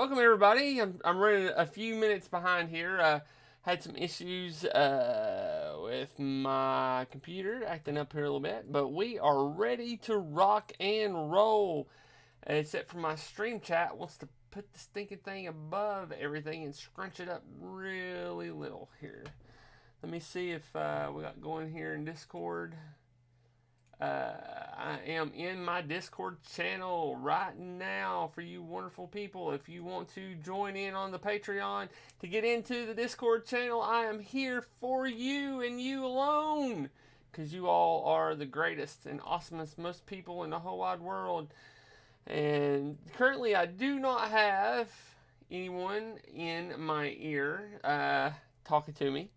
welcome everybody. I'm running a few minutes behind here. Had some issues with my computer acting up here a little bit, but we are ready to rock and roll. Except for my stream chat wants to put the stinking thing above everything and scrunch it up really little here. Let me see if we got going here in Discord. I am in my Discord channel right now for you wonderful people. If you want to join in on the Patreon to get into the Discord channel, I am here for you and you alone. Because you all are the greatest and awesomest most people in the whole wide world. And currently I do not have anyone in my ear talking to me.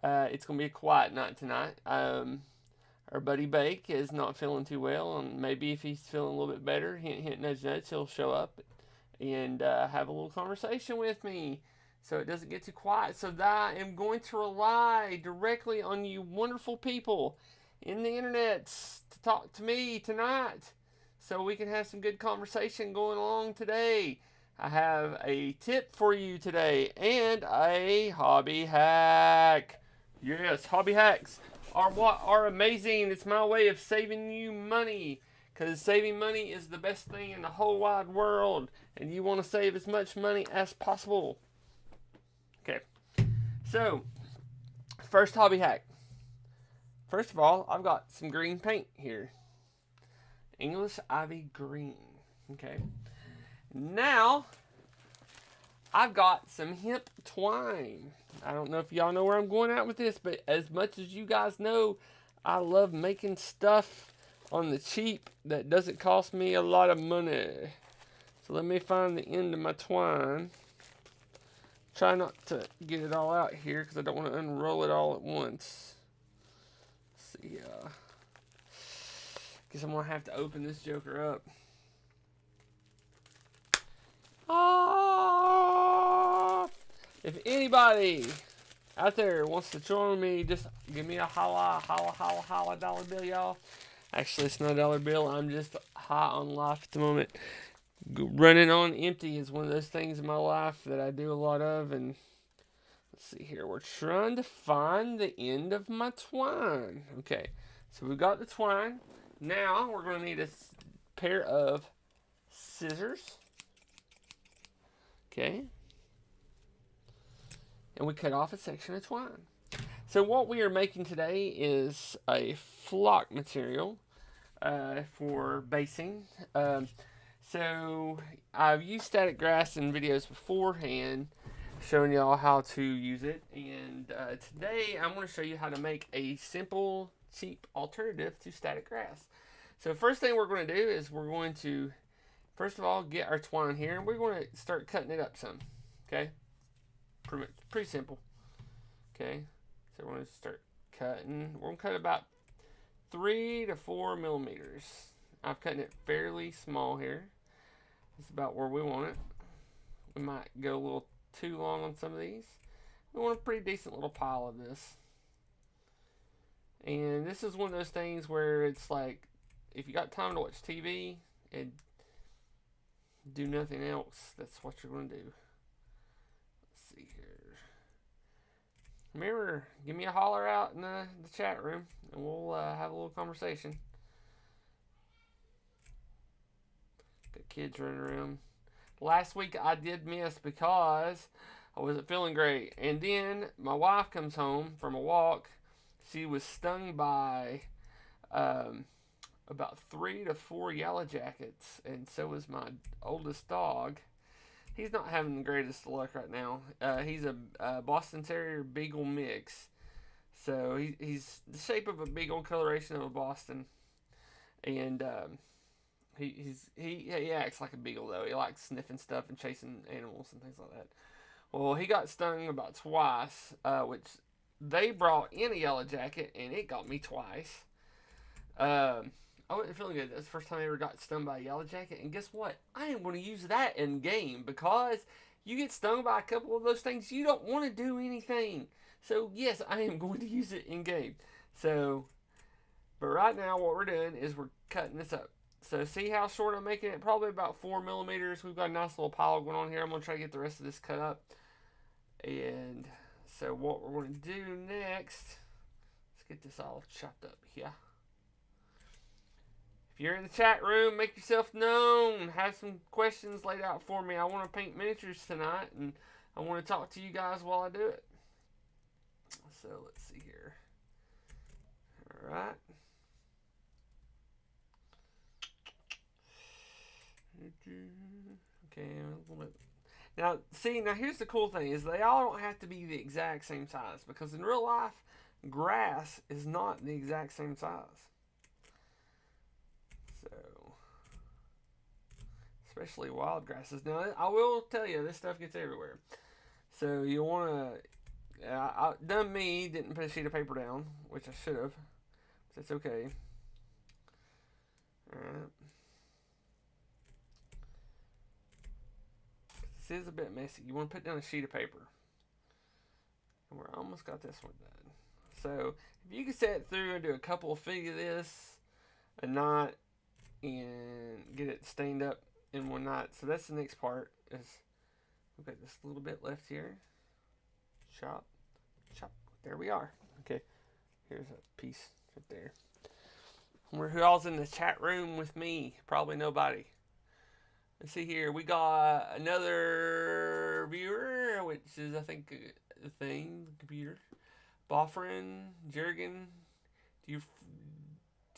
It's going to be a quiet night tonight. Our buddy Bake is not feeling too well, and maybe if he's feeling a little bit better, hint, hint, nudge, nudge, he'll show up and have a little conversation with me so it doesn't get too quiet. So that I am going to rely directly on you wonderful people in the internet to talk to me tonight so we can have some good conversation going along today. I have a tip for you today and a hobby hack. Yes, hobby hacks are amazing. It's my way of saving you money, because saving money is the best thing in the whole wide world, and you want to save as much money as possible. Okay, so first hobby hack. First of all, I've got some green paint here, English Ivy green. Okay, now I've got some hemp twine. I don't know if y'all know where I'm going at with this, but as much as you guys know, I love making stuff on the cheap that doesn't cost me a lot of money. So let me find the end of my twine. Try not to get it all out here because I don't want to unroll it all at once. Let's see. Guess I'm going to have to open this joker up. If anybody out there wants to join me, just give me a holla dollar bill, y'all. Actually, it's not a dollar bill. I'm just high on life at the moment. Running on empty is one of those things in my life that I do a lot of. And let's see here. We're trying to find the end of my twine. Okay, so we got the twine. Now we're going to need a pair of scissors. Okay. And we cut off a section of twine. So what we are making today is a flock material for basing. So I've used static grass in videos beforehand, showing y'all how to use it. And today I'm going to show you how to make a simple, cheap alternative to static grass. So first thing we're going to do is we're going to, first of all, get our twine here. And we're going to start cutting it up some. Okay? Pretty simple. Okay, so we're going to start cutting. We're going to cut about 3 to 4 millimeters. I'm cutting it fairly small here. It's about where we want it. We might go a little too long on some of these. We want a pretty decent little pile of this. And this is one of those things where it's like, if you got time to watch TV and do nothing else, that's what you're going to do. Remember, give me a holler out in the chat room, and we'll have a little conversation. Got kids running around. Last week I did miss because I wasn't feeling great. And then my wife comes home from a walk. She was stung by about 3 to 4 yellow jackets, and so was my oldest dog. He's not having the greatest luck right now. He's a Boston Terrier Beagle mix. So he's the shape of a Beagle, coloration of a Boston. And he acts like a Beagle, though. He likes sniffing stuff and chasing animals and things like that. Well, he got stung about twice, which they brought in a yellow jacket, and it got me twice. I wasn't feeling good. That's the first time I ever got stung by a yellow jacket. And guess what? I am going to use that in game, because you get stung by a couple of those things, you don't want to do anything. So yes, I am going to use it in game. So, but right now what we're doing is we're cutting this up. So see how short I'm making it? Probably about 4 millimeters. We've got a nice little pile going on here. I'm going to try to get the rest of this cut up. And so what we're going to do next, let's get this all chopped up here. If you're in the chat room, make yourself known. Have some questions laid out for me. I want to paint miniatures tonight, and I want to talk to you guys while I do it. So let's see here. All right. Okay, a little bit. Now, see, here's the cool thing is they all don't have to be the exact same size, because in real life, grass is not the exact same size. So, especially wild grasses. Now, I will tell you, this stuff gets everywhere. So you want to, didn't put a sheet of paper down, which I should have. But that's okay. Alright. This is a bit messy. You want to put down a sheet of paper. And we're almost got this one done. So if you can sit through and do a couple of feet of this a night and get it stained up in one night. So that's the next part. Is we've got this little bit left here. Chop, chop. There we are. Okay, here's a piece right there. Who all's in the chat room with me? Probably nobody. Let's see here. We got another viewer, which is, I think, the thing, the computer. Boffrin, Jerrigan,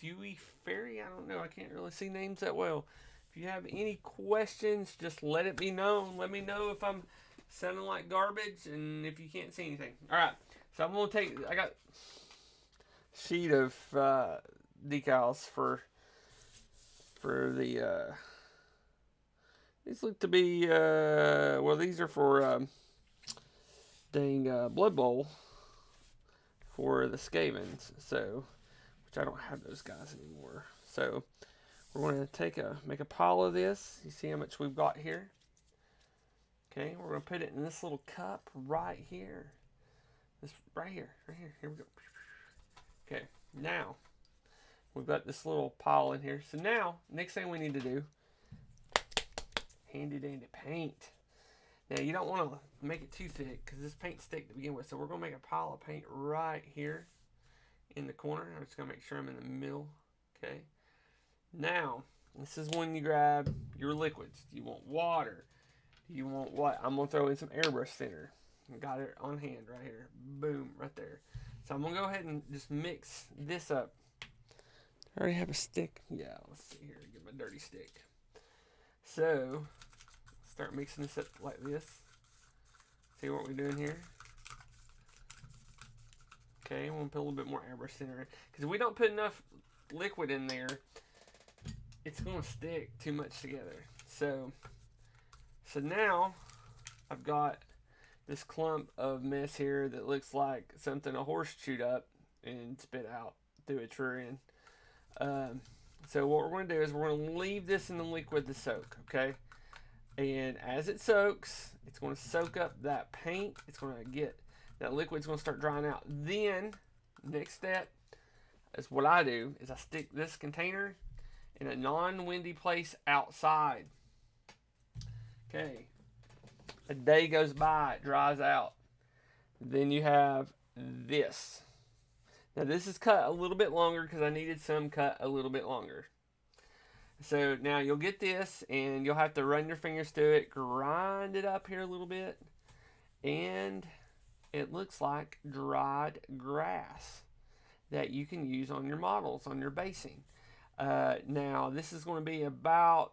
Dewey Ferry. I don't know. I can't really see names that well. If you have any questions, just let it be known. Let me know if I'm sounding like garbage and if you can't see anything. All right. So I'm going to take, I got a sheet of decals for the, these look to be, well, these are for, Blood Bowl for the Skavens, so, which I don't have those guys anymore. So, we're going to make a pile of this. You see how much we've got here? Okay, we're going to put it in this little cup right here. This, right here. Here we go. Okay, now, we've got this little pile in here. So now, next thing we need to do, handy dandy paint. Now you don't want to make it too thick because this paint's thick to begin with. So we're going to make a pile of paint right here in the corner. I'm just going to make sure I'm in the middle. Okay. Now, this is when you grab your liquids. Do you want water? Do you want what? I'm going to throw in some airbrush thinner. I got it on hand right here. Boom, right there. So I'm going to go ahead and just mix this up. I already have a stick. Yeah, let's see here. Get my dirty stick. So, start mixing this up like this. See what we're doing here? Okay, I'm going to put a little bit more airbrush thinner in. Because if we don't put enough liquid in there, it's going to stick too much together. So now, I've got this clump of mess here that looks like something a horse chewed up and spit out through its rear end. So what we're going to do is we're going to leave this in the liquid to soak, okay? And as it soaks, it's going to soak up that paint. It's going to get, that liquid's going to start drying out. Then, next step is what I do is I stick this container in a non-windy place outside. Okay. A day goes by, it dries out. Then you have this. Now this is cut a little bit longer because I needed some cut a little bit longer. So now you'll get this and you'll have to run your fingers through it, grind it up here a little bit, and it looks like dried grass that you can use on your models, on your basing. Now this is going to be about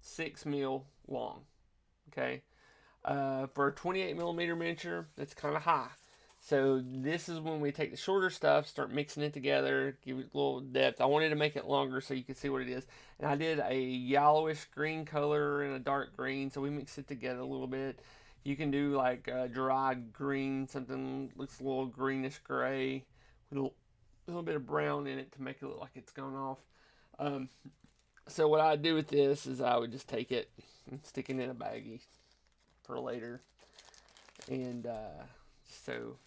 6 mil long, okay? For a 28 millimeter miniature, that's kind of high. So this is when we take the shorter stuff, start mixing it together, give it a little depth. I wanted to make it longer so you could see what it is. And I did a yellowish green color and a dark green, so we mix it together a little bit. You can do like a dried green, something looks a little greenish gray, with a little bit of brown in it to make it look like it's gone off. So what I do with this is I would just take it and stick it in a baggie for later. And so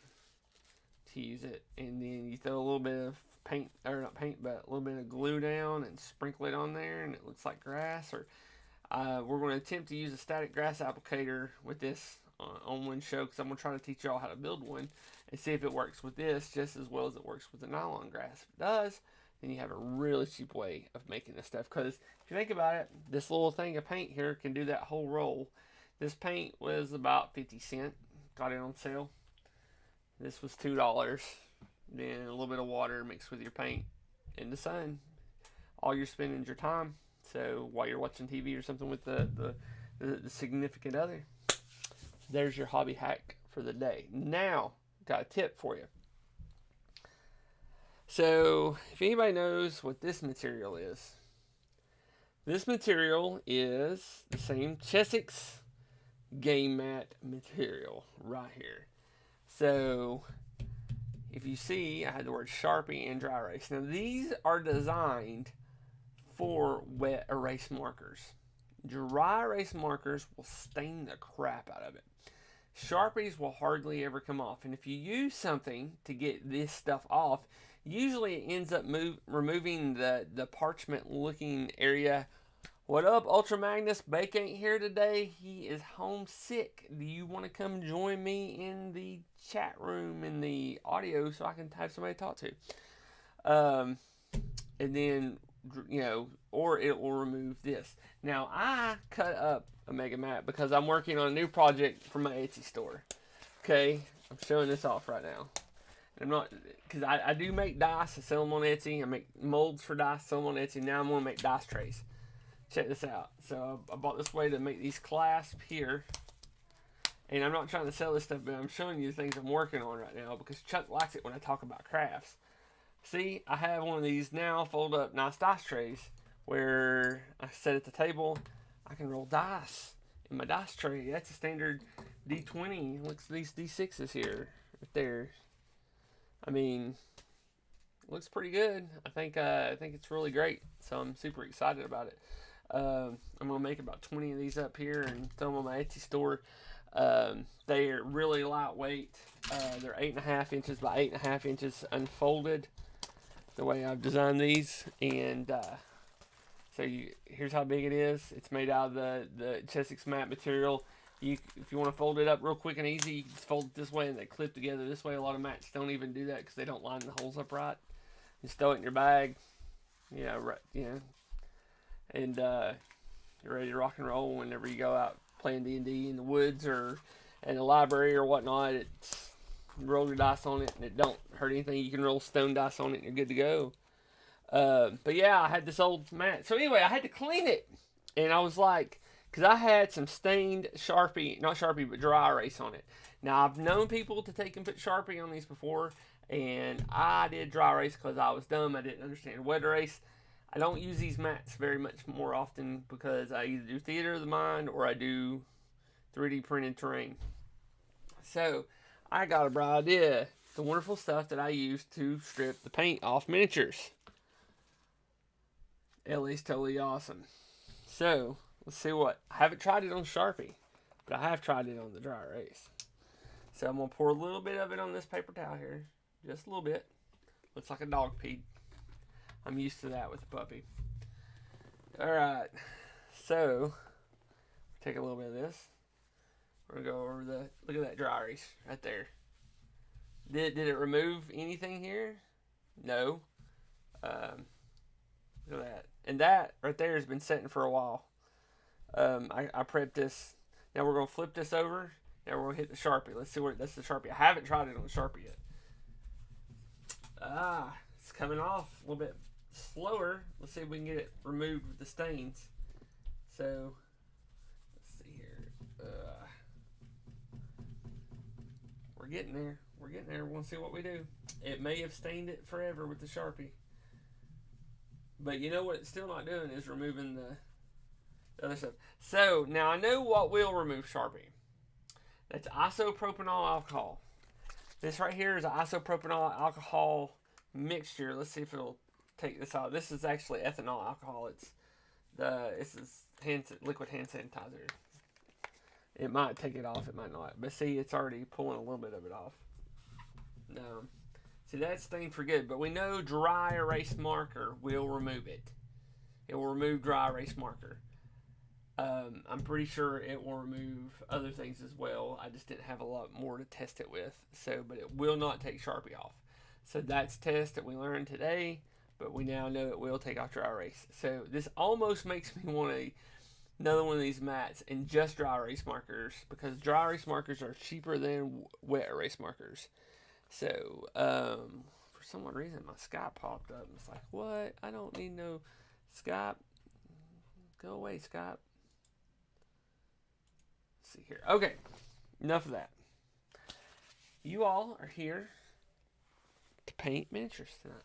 to use it, and then you throw a little bit of paint, or not paint, but a little bit of glue down and sprinkle it on there, and it looks like grass. Or we're going to attempt to use a static grass applicator with this on one show, because I'm going to try to teach y'all how to build one and see if it works with this just as well as it works with the nylon grass. If it does, then you have a really cheap way of making this stuff. Because if you think about it, this little thing of paint here can do that whole roll. This paint was about 50 cents. Got it on sale. This was $2. Then a little bit of water mixed with your paint in the sun. All you're spending is your time. So while you're watching TV or something with the significant other, there's your hobby hack for the day. Now, got a tip for you. So, if anybody knows what this material is, this material is the same Chessex game mat material right here. So, if you see, I had the word Sharpie and dry erase. Now, these are designed for wet erase markers. Dry erase markers will stain the crap out of it. Sharpies will hardly ever come off. And if you use something to get this stuff off, usually it ends up removing the parchment looking area. What up, Ultra Magnus? Bake ain't here today. He is homesick. Do you want to come join me in the chat room in the audio so I can have somebody to talk to? And then, you know, or it will remove this. Now, I cut up a mega mat because I'm working on a new project for my Etsy store. Okay, I'm showing this off right now. And I'm not, because I do make dice, I sell them on Etsy. I make molds for dice, sell them on Etsy. Now I'm going to make dice trays. Check this out. So I bought this way to make these clasps here. And I'm not trying to sell this stuff, but I'm showing you the things I'm working on right now because Chuck likes it when I talk about crafts. See, I have one of these now fold up nice dice trays where I set at the table. I can roll dice in my dice tray. That's a standard D20. Looks at these D6s here, right there. I mean, looks pretty good. I think it's really great. So I'm super excited about it. I'm gonna make about 20 of these up here and throw them on my Etsy store. They are really lightweight. They're 8.5 inches by 8.5 inches unfolded. The way I've designed these, and so here's how big it is. It's made out of the Chessex mat material. If you want to fold it up real quick and easy, you can just fold it this way and they clip together this way. A lot of mats don't even do that because they don't line the holes up right. Just throw it in your bag, right, and you're ready to rock and roll whenever you go out playing D&D in the woods or in a library or whatnot. It's roll your dice on it and it don't hurt anything. You can roll stone dice on it and you're good to go. But yeah, I had this old mat. So anyway, I had to clean it. And I was like, because I had some stained Sharpie, not Sharpie, but dry erase on it. Now, I've known people to take and put Sharpie on these before. And I did dry erase because I was dumb. I didn't understand wet erase. I don't use these mats very much more often because I either do theater of the mind or I do 3D printed terrain. So, I got a bright idea. The wonderful stuff that I use to strip the paint off miniatures. Ellie's totally awesome. So, let's see what. I haven't tried it on Sharpie, but I have tried it on the dry erase. So, I'm going to pour a little bit of it on this paper towel here. Just a little bit. Looks like a dog peed. I'm used to that with the puppy. Alright. So, take a little bit of this. We're going to go over look at that dry erase right there. Did it remove anything here? No. Look at that. And that right there has been sitting for a while. I prepped this. Now we're going to flip this over. Now we're going to hit the Sharpie. Let's see that's the Sharpie. I haven't tried it on the Sharpie yet. It's coming off a little bit slower. Let's see if we can get it removed with the stains. So, let's see here. We're getting there. We're getting there. We're going to see what we do. It may have stained it forever with the Sharpie. But you know what it's still not doing is removing the other stuff. So, now I know what will remove Sharpie. That's isopropanol alcohol. This right here is an isopropanol alcohol mixture. Let's see if it'll take this out. This is actually ethanol alcohol. This is liquid hand sanitizer. It might take it off, it might not. But see, it's already pulling a little bit of it off. No. See, that's stained for good, but we know dry erase marker will remove it. It will remove dry erase marker. I'm pretty sure it will remove other things as well. I just didn't have a lot more to test it with. So, but it will not take Sharpie off. So that's a test that we learned today, but we now know it will take off dry erase. So this almost makes me want another one of these mats and just dry erase markers, because dry erase markers are cheaper than wet erase markers. So, for some reason my Skype popped up. It's like, what? I don't need no Skype. Go away, Skype. Let's see here. Okay, enough of that. You all are here to paint miniatures tonight.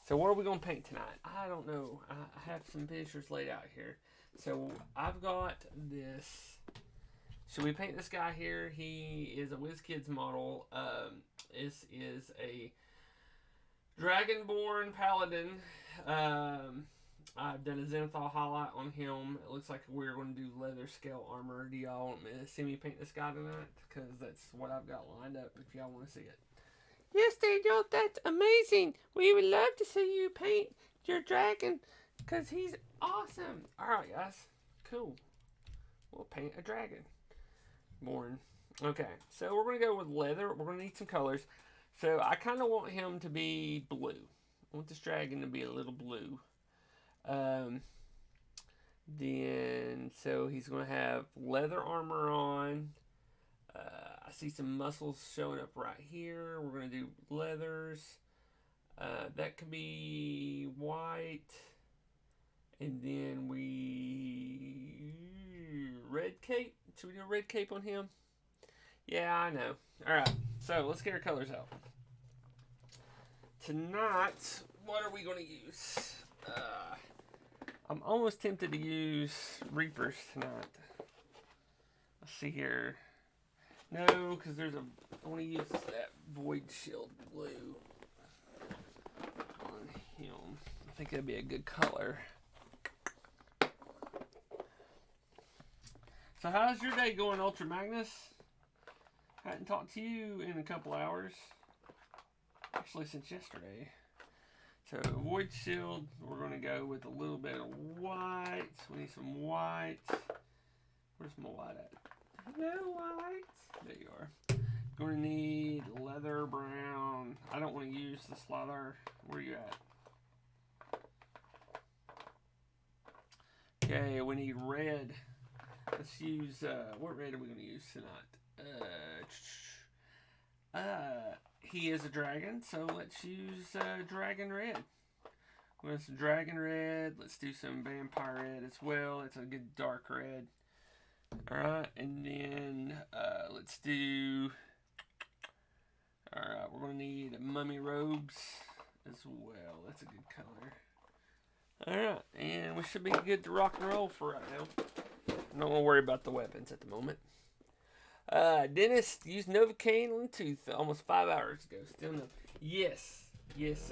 So what are we going to paint tonight? I don't know. I have some pictures laid out here. So I've got this. Should we paint this guy here? He is a WizKids model. This is a Dragonborn Paladin. I've done a Zenithal highlight on him. It looks like we're going to do leather scale armor. Do y'all want me to see me paint this guy tonight? Because that's what I've got lined up if y'all want to see it. Yes, Daniel, that's amazing. We would love to see you paint your dragon because he's awesome. Alright, guys. Cool. We'll paint a dragon. Born. Okay, so we're going to go with leather. We're going to need some colors. So I kind of want him to be blue. I want this dragon to be a little blue. Then, so he's going to have leather armor on. I see some muscles showing up right here. We're going to do leathers. That could be white. And then red cape. Should we do a red cape on him? Yeah, I know. Alright, so let's get our colors out. Tonight, what are we going to use? I'm almost tempted to use Reapers tonight. Let's see here. No, because I want to use that Void Shield blue on him. I think that'd be a good color. So how's your day going, Ultra Magnus? Hadn't talked to you in a couple hours. Actually, since yesterday. So, Void Shield, we're going to go with a little bit of white. We need some white. Where's my white at? No white. There you are. Going to need leather brown. I don't want to use this leather. Where are you at? Okay, we need red. Let's use, what red are we going to use tonight? He is a dragon, so let's use dragon red. With some dragon red, let's do some vampire red as well. It's a good dark red. Alright, and then let's do, alright, we're going to need mummy robes as well. That's a good color. Alright, and we should be good to rock and roll for right now. I don't want to worry about the weapons at the moment. Dennis used Novocaine on tooth almost 5 hours ago. Still no. Yes,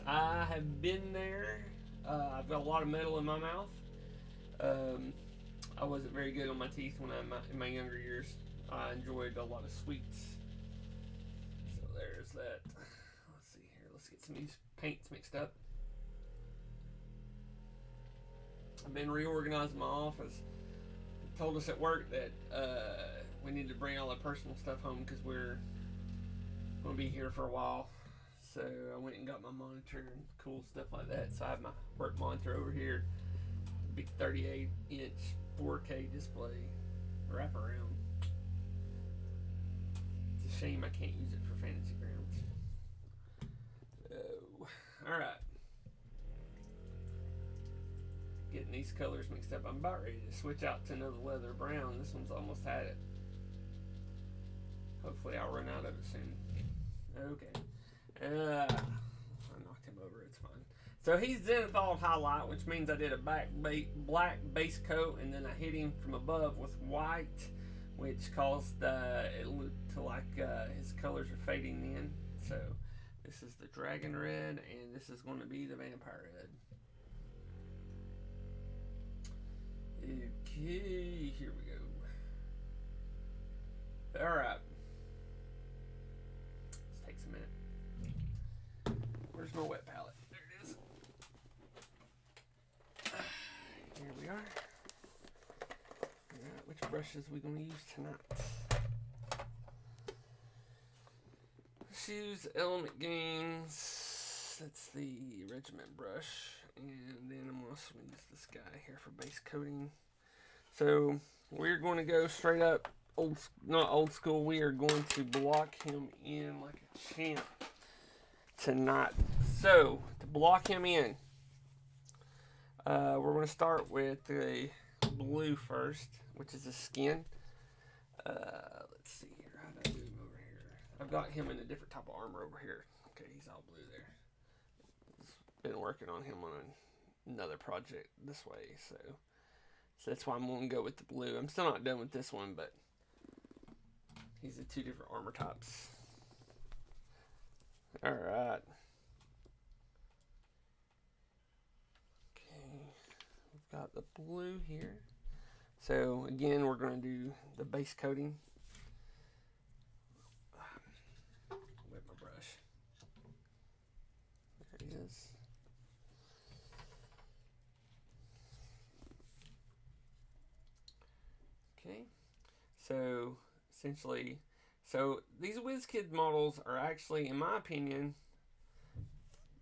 I have been there. I've got a lot of metal in my mouth. I wasn't very good on my teeth when in my younger years. I enjoyed a lot of sweets. So there's that. Let's see here. Let's get some of these paints mixed up. I've been reorganizing my office. They told us at work that we need to bring all our personal stuff home because we're going to be here for a while. So I went and got my monitor and cool stuff like that. So I have my work monitor over here. Big 38-inch 4K display wraparound. It's a shame I can't use it for Fantasy Grounds. Oh, alright. Getting these colors mixed up. I'm about ready to switch out to another leather brown. This one's almost had it. Hopefully I'll run out of it soon. Okay. I knocked him over. It's fine. So he's Zenithal highlight, which means I did a black base coat, and then I hit him from above with white, which caused it look to like his colors are fading in. So this is the dragon red, and this is going to be the vampire red. Okay, here we go. All right. This takes a minute. brushes we're going to use tonight. Let's use Element Gains. That's the Regiment brush. And then I'm also going to use this guy here for base coating. So we're going to go straight up, not old school. We are going to block him in like a champ tonight. So to block him in, we're going to start with the blue first, which is the skin. Let's see here. How do I do him over here? I've got him in a different type of armor over here. Okay, he's all blue there. Been working on him on another project this way, so that's why I'm going to go with the blue. I'm still not done with this one, but he's the two different armor types. All right. Okay, we've got the blue here. So again, we're going to do the base coating. Wet my brush. There he is. Okay, so essentially, these WizKid models are actually, in my opinion,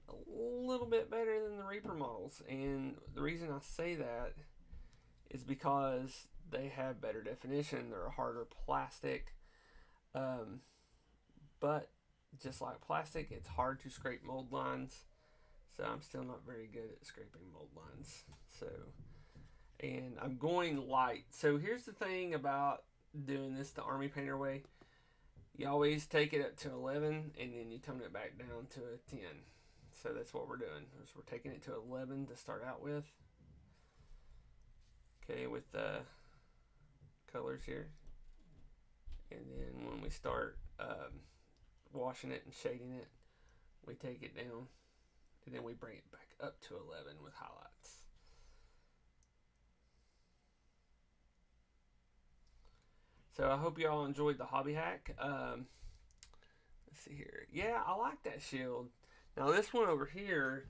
a little bit better than the Reaper models, and the reason I say that is because they have better definition. They're a harder plastic, but just like plastic, it's hard to scrape mold lines. So I'm still not very good at scraping mold lines. And I'm going light. So here's the thing about doing this the Army Painter way. You always take it up to 11 and then you tone it back down to a 10. So that's what we're doing. Is we're taking it to 11 to start out with. Okay, with the colors here. And then when we start washing it and shading it, we take it down. And then we bring it back up to 11 with highlights. So I hope y'all enjoyed the hobby hack. Let's see here. Yeah, I like that shield. Now this one over here,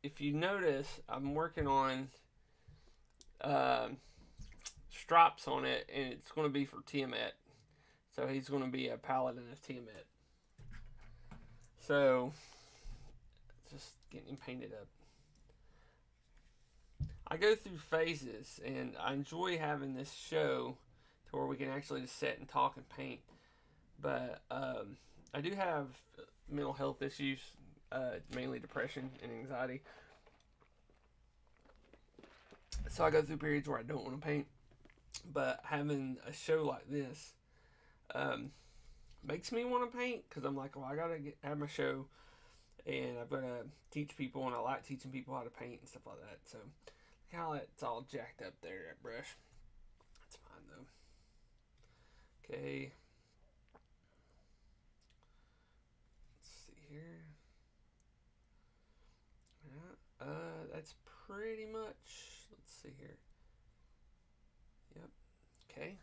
if you notice, I'm working on stripes on it, and it's going to be for Tiamat. So he's going to be a paladin of Tiamat. So just getting him painted up. I go through phases, and I enjoy having this show to where we can actually just sit and talk and paint. But I do have mental health issues, mainly depression and anxiety. So I go through periods where I don't want to paint. But having a show like this makes me want to paint, because I'm like, well, I gotta have my show, and I've got to teach people, and I like teaching people how to paint and stuff like that. So how it's all jacked up there, that brush. That's fine though. Okay. Let's see here. Yeah. That's pretty much. Let's see here. Yep. Okay.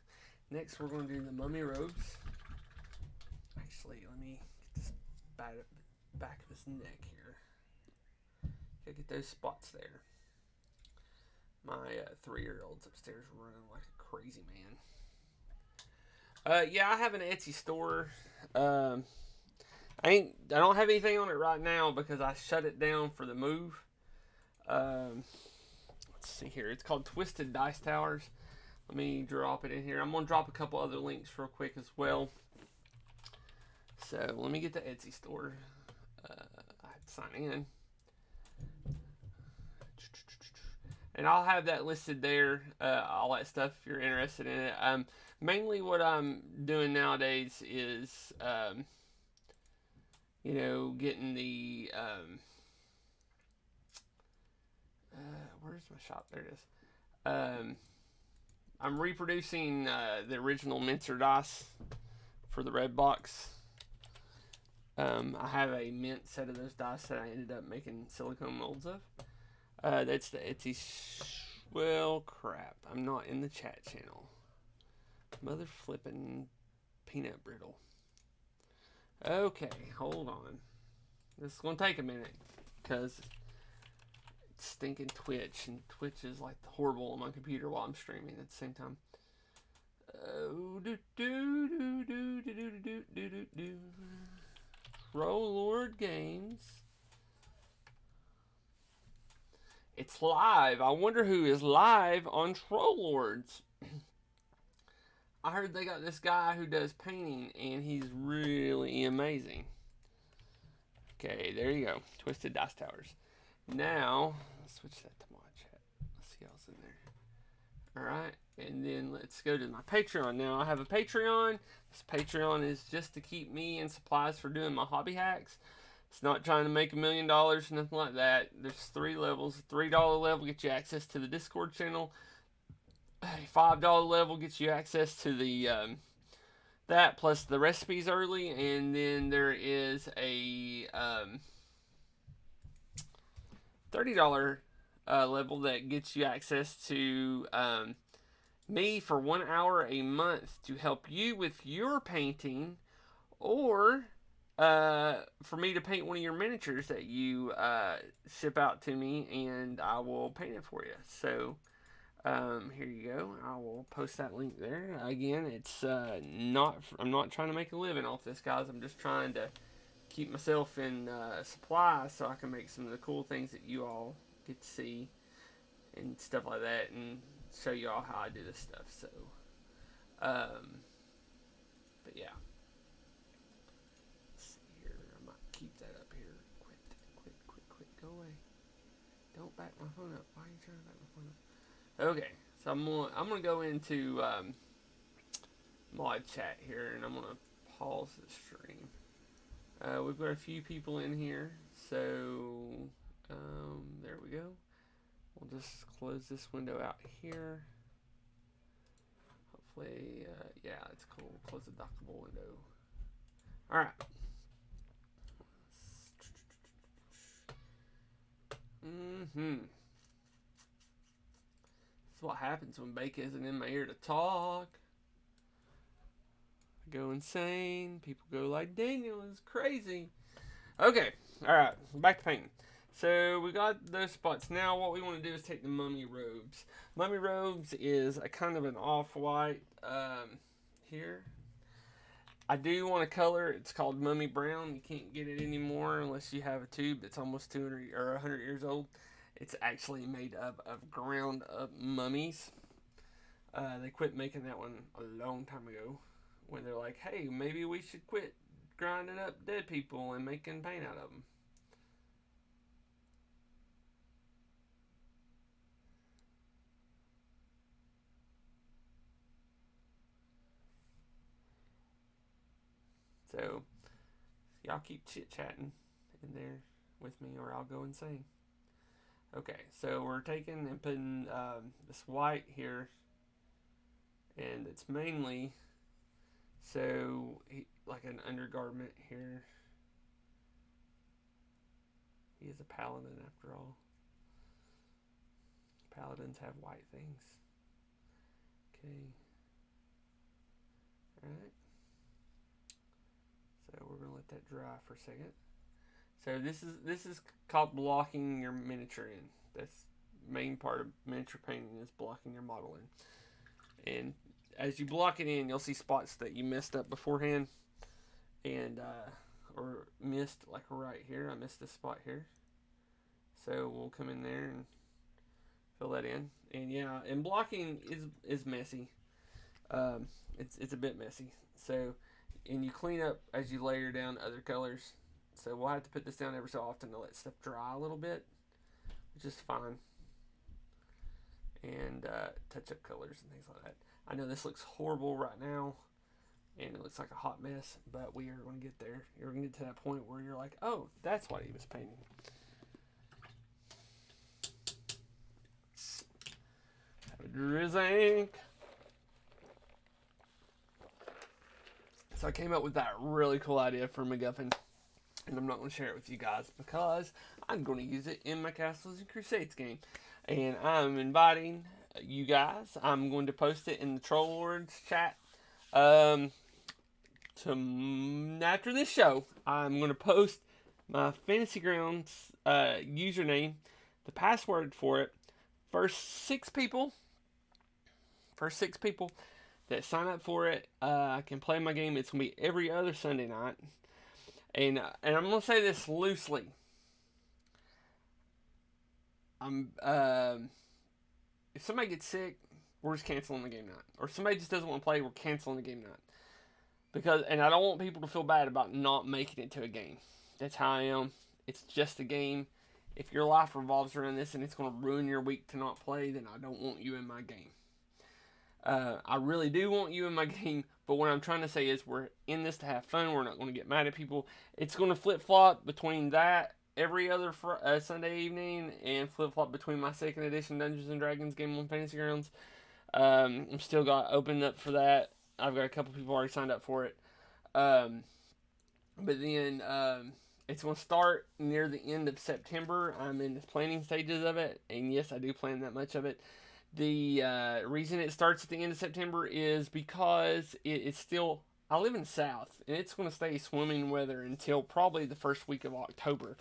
Next, we're going to do the mummy robes. Actually, let me get this back of his neck here. Gotta get those spots there. My 3-year-old's upstairs running like a crazy man. Yeah, I have an Etsy store. I don't have anything on it right now because I shut it down for the move. Let's see here. It's called Twisted Dice Towers. Let me drop it in here. I'm gonna drop a couple other links real quick as well. So let me get the Etsy store. I have to sign in. And I'll have that listed there, all that stuff if you're interested in it. Mainly what I'm doing nowadays is, getting the, where's my shop? There it is. I'm reproducing the original Mincer dice for the red box. I have a mint set of those dice that I ended up making silicone molds of. That's the Etsy. Well, crap. I'm not in the chat channel. Mother flippin' peanut brittle. Okay, hold on. This is going to take a minute because stinking Twitch, and Twitch is like horrible on my computer while I'm streaming at the same time. Troll Lord Games. It's live. I wonder who is live on Troll Lords. I heard they got this guy who does painting, and he's really amazing. Okay, there you go. Twisted Dice Towers. Now, let's switch that to mod chat. Let's see what's in there. Alright, and then let's go to my Patreon. Now, I have a Patreon. This Patreon is just to keep me in supplies for doing my hobby hacks. It's not trying to make $1 million, nothing like that. There's 3 levels. The $3 level gets you access to the Discord channel. A $5 level gets you access to the that plus the recipes early, and then there is a $30 level that gets you access to me for 1 hour a month to help you with your painting, or for me to paint one of your miniatures that you ship out to me, and I will paint it for you. So here you go. I will post that link there. Again, it's I'm not trying to make a living off this, guys. I'm just trying to keep myself in supply so I can make some of the cool things that you all get to see and stuff like that, and show you all how I do this stuff. So, but yeah. Let's see here. I might keep that up here. Quit. Go away. Don't back my phone up. Why are you trying to back my phone up? Okay, so I'm gonna go into mod chat here, and I'm gonna pause the stream. We've got a few people in here, so there we go. We'll just close this window out here. Hopefully, yeah, it's cool. Close the dockable window. All right. This is what happens when Bake isn't in my ear to talk. I go insane. People go like, Daniel is crazy. Okay, alright, back to painting. So we got those spots. Now what we want to do is take the mummy robes. Mummy robes is a kind of an off-white here. I do want a color. It's called mummy brown. You can't get it anymore unless you have a tube that's almost 200 or 100 years old. It's actually made up of ground up mummies. They quit making that one a long time ago, when they're like, hey, maybe we should quit grinding up dead people and making paint out of them. So, y'all keep chit-chatting in there with me, or I'll go insane. Okay, so we're taking and putting this white here, and it's mainly like an undergarment here. He is a paladin after all. Paladins have white things. Okay. Alright. So we're gonna let that dry for a second. So this is called blocking your miniature in. That's the main part of miniature painting, is blocking your model in. And as you block it in, you'll see spots that you messed up beforehand, and or missed, like right here. I missed this spot here. So we'll come in there and fill that in. And yeah, and blocking is messy. It's a bit messy. So, and you clean up as you layer down other colors. So we'll have to put this down every so often to let stuff dry a little bit, which is fine. And touch up colors and things like that. I know this looks horrible right now, and it looks like a hot mess, but we are going to get there. You're going to get to that point where you're like, oh, that's what he was painting. Have a drizzink. So I came up with that really cool idea for MacGuffin, and I'm not going to share it with you guys because I'm going to use it in my Castles and Crusades game. And I'm inviting you guys. I'm going to post it in the Troll Lords chat. After this show, I'm going to post my Fantasy Grounds username The password for it, first six people, first six people that sign up for it can play my game. It's gonna be every other Sunday night, and I'm gonna say this loosely. I'm if somebody gets sick, we're just canceling the game night, or somebody just doesn't want to play, we're canceling the game night. Because, and I don't want people to feel bad about not making it to a game. That's how I am. It's just a game. If your life revolves around this and it's going to ruin your week to not play, then I don't want you in my game. I really do want you in my game, but what I'm trying to say is we're in this to have fun. We're not going to get mad at people. It's going to flip flop between that every other Sunday evening and flip flop between my second edition Dungeons and Dragons game on Fantasy Grounds. I'm still got opened up for that. I've got a couple people already signed up for it. But then it's going to start near the end of September. I'm in the planning stages of it, and yes, I do plan that much of it. The reason it starts at the end of September is because it's still, I live in the South, and it's going to stay swimming weather until probably the first week of October.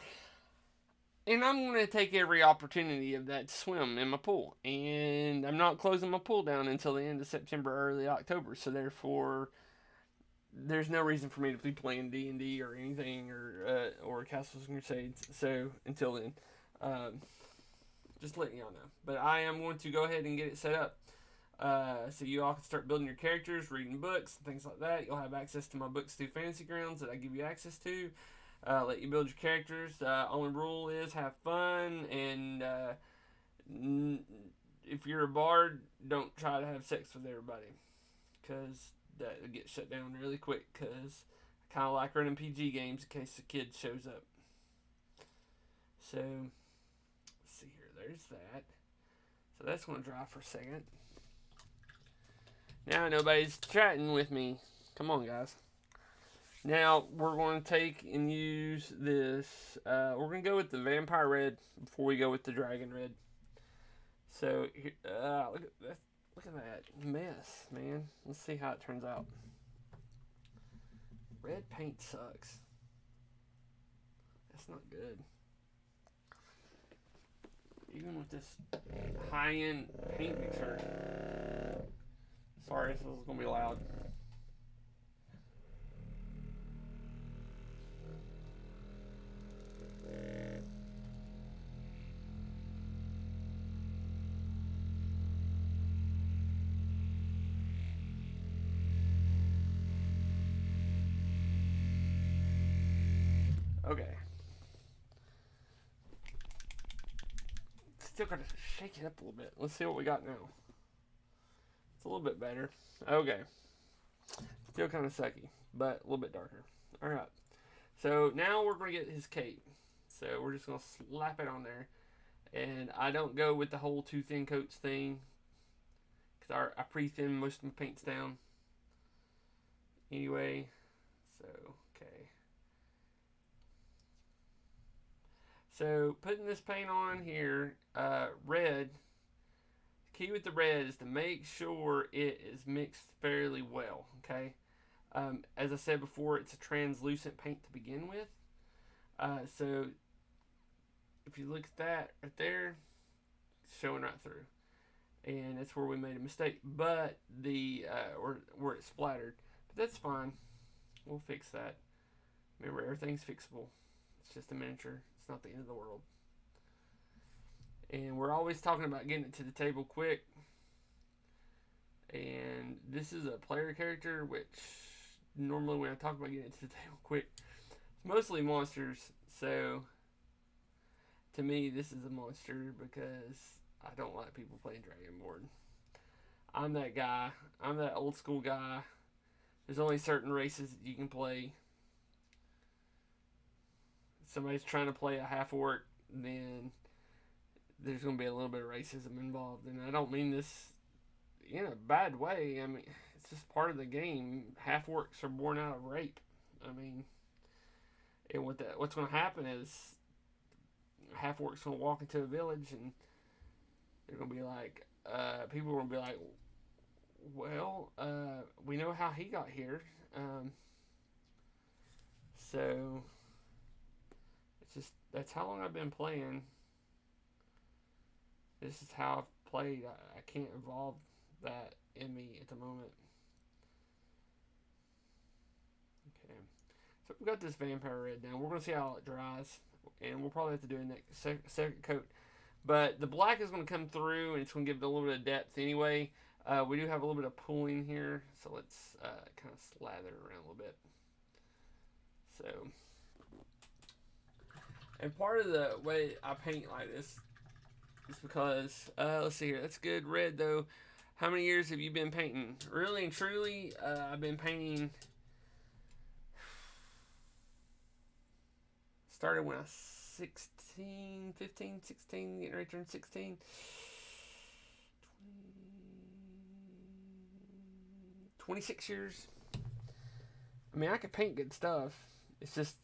And I'm going to take every opportunity of that to swim in my pool. And I'm not closing my pool down until the end of September, early October. So therefore, there's no reason for me to be playing D&D or anything or Castles and Crusades. So until then, just letting y'all know. But I am going to go ahead and get it set up. So you all can start building your characters, reading books, and things like that. You'll have access to my books through Fantasy Grounds that I give you access to. Let you build your characters. Only rule is have fun, and if you're a bard, don't try to have sex with everybody, because that will get shut down really quick, because I kind of like running PG games in case the kid shows up. So, let's see here. There's that. So that's going to dry for a second. Now nobody's chatting with me. Come on, guys. Now, we're going to take and use this. We're going to go with the Vampire Red before we go with the Dragon Red. So, look at that mess, man. Let's see how it turns out. Red paint sucks. That's not good. Even with this high-end paint mixer. Sorry, this is going to be loud. Okay. Still gotta shake it up a little bit. Let's see what we got now. It's a little bit better. Okay. Still kind of sucky, but a little bit darker. Alright. So now we're going to get his cape. So we're just going to slap it on there. And I don't go with the whole two thin coats thing, because I pre-thin most of my paints down. Anyway, so, okay. So putting this paint on here, red, the key with the red is to make sure it is mixed fairly well, okay? As I said before, it's a translucent paint to begin with. So if you look at that right there, it's showing right through. And that's where we made a mistake. But or where it splattered. But that's fine. We'll fix that. Remember, everything's fixable. It's just a miniature. It's not the end of the world. And we're always talking about getting it to the table quick. And this is a player character, which normally when I talk about getting it to the table quick, it's mostly monsters. So to me, this is a monster because I don't like people playing Dragonborn. I'm that guy. I'm that old school guy. There's only certain races that you can play. If somebody's trying to play a half orc, then there's going to be a little bit of racism involved. And I don't mean this in a bad way. I mean, it's just part of the game. Half orcs are born out of rape. I mean, and what's going to happen is half orcs going to walk into a village and they're going to be like, people are going to be like, well, we know how he got here. So it's just, that's how long I've been playing. This is how I've played. I can't evolve that in me at the moment. Okay. So we've got this vampire red now. We're going to see how it dries. And we'll probably have to do a second coat. But the black is going to come through and it's going to give it a little bit of depth anyway. We do have a little bit of pooling here. So let's kind of slather it around a little bit. So, and part of the way I paint like this is because, let's see here, that's good red though. How many years have you been painting? Really and truly, I've been painting, started when I was 16, 15, 16, getting ready to turn 16. 26 years. I mean, I can paint good stuff. It's just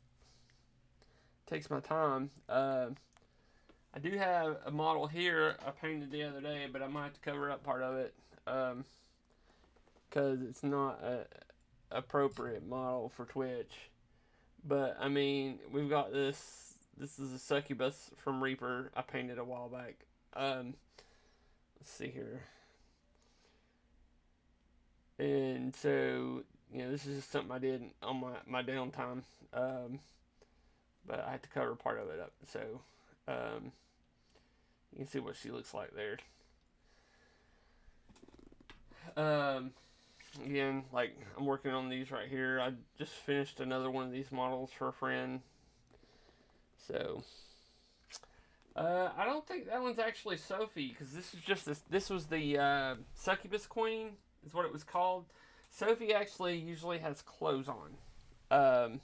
takes my time. I do have a model here I painted the other day, but I might have to cover up part of it because it's not a appropriate model for Twitch. But I mean, we've got this. This is a succubus from Reaper I painted a while back. Let's see here. And so, this is just something I did on my downtime. But I had to cover part of it up. So, you can see what she looks like there. Again, like, I'm working on these right here. I just finished another one of these models for a friend. So, I don't think that one's actually Sophie, because this is just this was the Succubus Queen, is what it was called. Sophie actually usually has clothes on.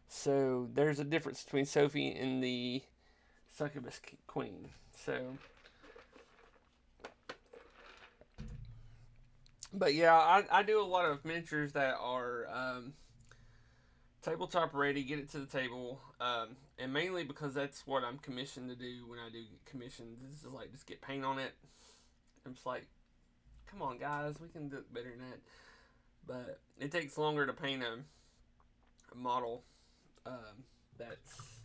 So there's a difference between Sophie and the Succubus Queen. So, but yeah, I do a lot of miniatures that are tabletop ready, get it to the table, and mainly because that's what I'm commissioned to do when I do get commissioned. This is like, just get paint on it. I'm just like, come on guys, we can do it better than that. But it takes longer to paint a model that's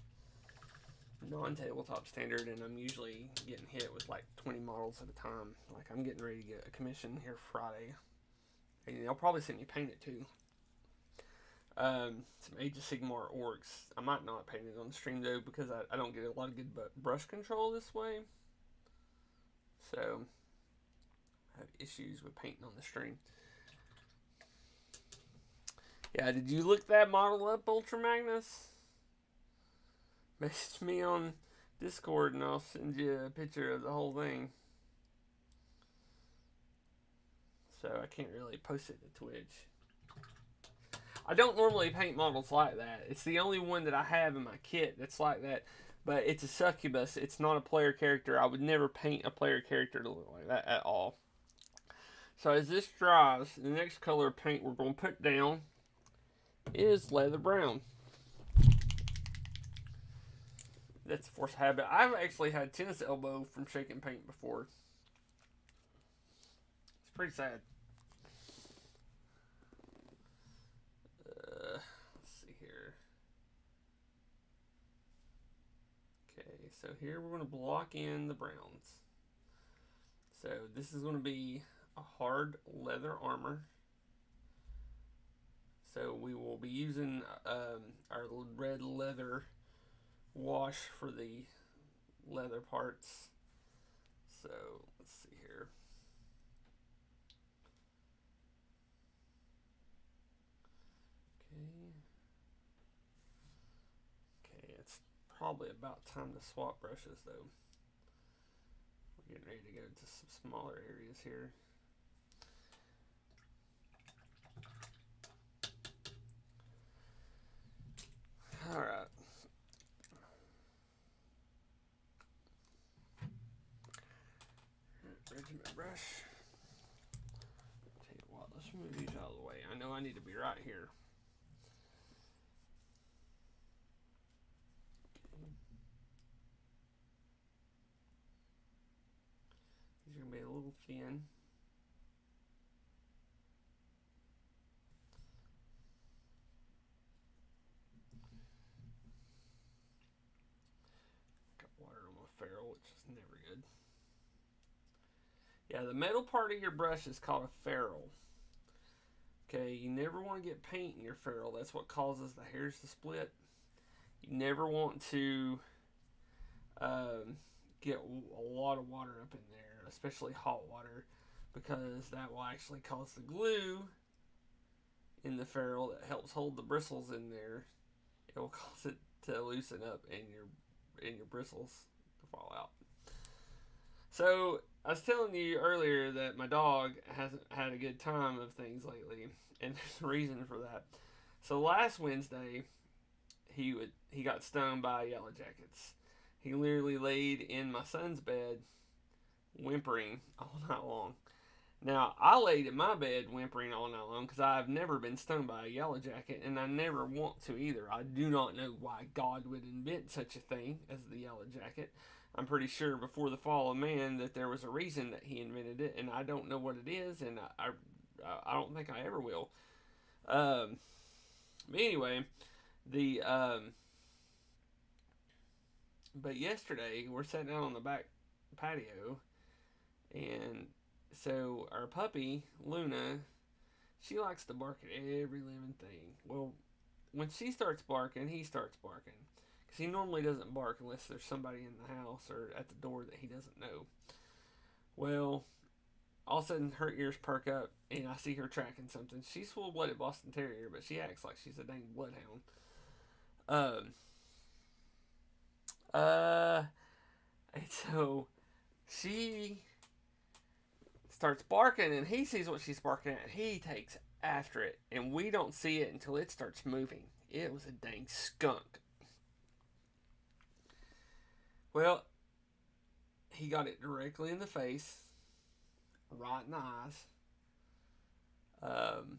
non-tabletop standard, and I'm usually getting hit with like 20 models at a time. Like, I'm getting ready to get a commission here Friday, and they'll probably send me paint it too. Some Age of Sigmar orcs. I might not paint it on the stream though, because I don't get a lot of good brush control this way. So I have issues with painting on the stream. Yeah, did you look that model up, Ultra Magnus? Message me on Discord and I'll send you a picture of the whole thing. So I can't really post it to Twitch. I don't normally paint models like that. It's the only one that I have in my kit that's like that. But it's a succubus. It's not a player character. I would never paint a player character to look like that at all. So as this dries, the next color of paint we're going to put down is leather brown. That's a force habit. I've actually had tennis elbow from shaking paint before. It's pretty sad. Let's see here. Okay, so here we're going to block in the browns. So this is going to be a hard leather armor. So we will be using our red leather wash for the leather parts. So let's see here. Okay, it's probably about time to swap brushes though. We're getting ready to go to some smaller areas here. Alright. Regiment brush. Tell you what, let's move these out of the way. I know I need to be right here. Okay. These are going to be a little thin. Got water on my ferrule, which is never good. Yeah, the metal part of your brush is called a ferrule. Okay, you never want to get paint in your ferrule. That's what causes the hairs to split. You never want to um, get a lot of water up in there, especially hot water, because that will actually cause the glue in the ferrule that helps hold the bristles in there. It will cause it to loosen up and your bristles to fall out. So I was telling you earlier that my dog hasn't had a good time of things lately, and there's a reason for that. So last Wednesday, he got stung by yellow jackets. He literally laid in my son's bed, whimpering all night long. Now I laid in my bed whimpering all night long because I've never been stung by a yellow jacket, and I never want to either. I do not know why God would invent such a thing as the yellow jacket. I'm pretty sure before the fall of man that there was a reason that he invented it, and I don't know what it is, and I don't think I ever will. Um, but anyway, the but yesterday we're sitting out on the back patio, and so our puppy Luna, she likes to bark at every living thing. Well, when she starts barking, he starts barking. Because he normally doesn't bark unless there's somebody in the house or at the door that he doesn't know. Well, all of a sudden her ears perk up and I see her tracking something. She's full blooded Boston Terrier, but she acts like she's a dang bloodhound. Um, uh, and so she starts barking and he sees what she's barking at. He takes after it and we don't see it until it starts moving. It was a dang skunk. Well, he got it directly in the face, right in the eyes. Um,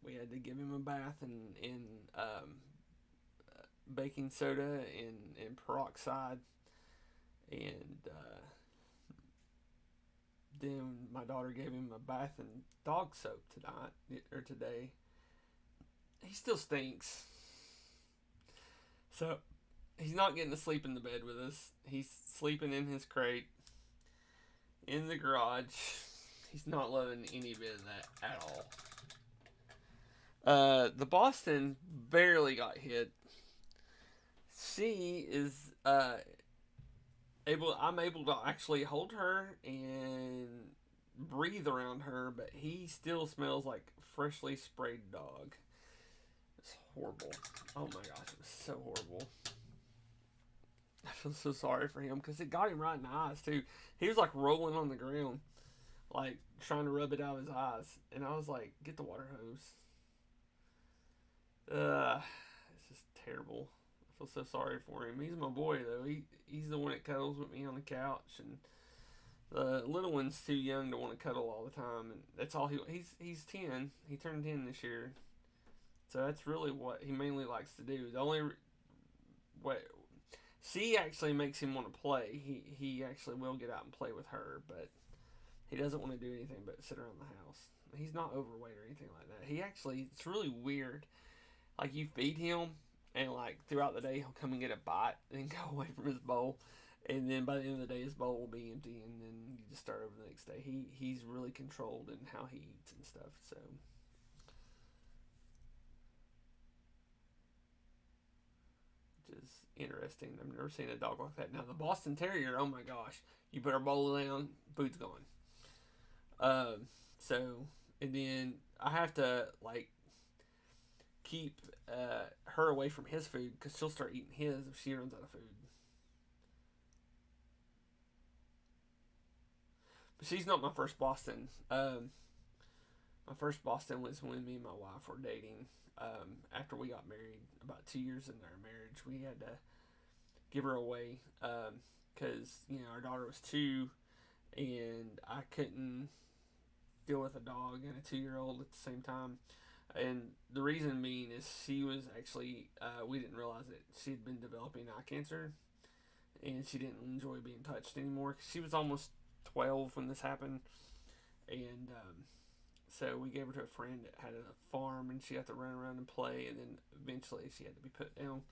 we had to give him a bath in baking soda and peroxide, and then my daughter gave him a bath in dog soap tonight or today. He still stinks, so he's not getting to sleep in the bed with us. He's sleeping in his crate in the garage. He's not loving any bit of that at all. The Boston barely got hit. She is able. I'm able to actually hold her and breathe around her, but he still smells like freshly sprayed dog. It's horrible. Oh my gosh, it was so horrible. I feel so sorry for him because it got him right in the eyes too. He was like rolling on the ground, like trying to rub it out of his eyes, and I was like, "Get the water hose." It's just terrible. I feel so sorry for him. He's my boy though. He's the one that cuddles with me on the couch, and the little one's too young to want to cuddle all the time, and that's all he's 10. He turned 10 this year, so that's really what he mainly likes to do. The only what she actually makes him want to play. He actually will get out and play with her, but he doesn't want to do anything but sit around the house. He's not overweight or anything like that. He actually, it's really weird. Like you feed him, and like throughout the day he'll come and get a bite and go away from his bowl, and then by the end of the day his bowl will be empty, and then you just start over the next day. He's really controlled in how he eats and stuff. So which is interesting. I've never seen a dog like that. Now the Boston Terrier, oh my gosh, you put her bowl down, food's gone. So and then I have to like keep her away from his food because she'll start eating his if she runs out of food. But she's not my first Boston. My first Boston was when me and my wife were dating. After we got married, about 2 years into our marriage, we had to give her away because our daughter was 2, and I couldn't deal with a dog and a 2-year-old at the same time. And the reason being is she was actually, we didn't realize it, she had been developing eye cancer, and she didn't enjoy being touched anymore. She was almost 12 when this happened, and so we gave her to a friend that had a farm, and she had to run around and play, and then eventually she had to be put down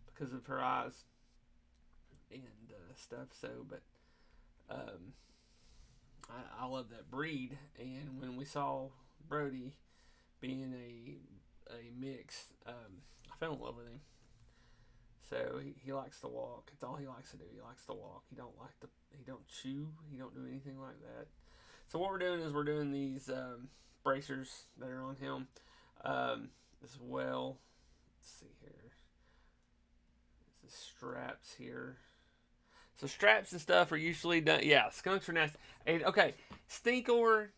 because of her eyes and stuff. So, but I love that breed. And when we saw Brody being a mix, I fell in love with him. So he likes to walk. It's all he likes to do. He likes to walk. He don't chew. He don't do anything like that. So what we're doing is we're doing these bracers that are on him as well. Let's see here. The straps here. So straps and stuff are usually done. Yeah, skunks are nasty. And okay, Stinkor,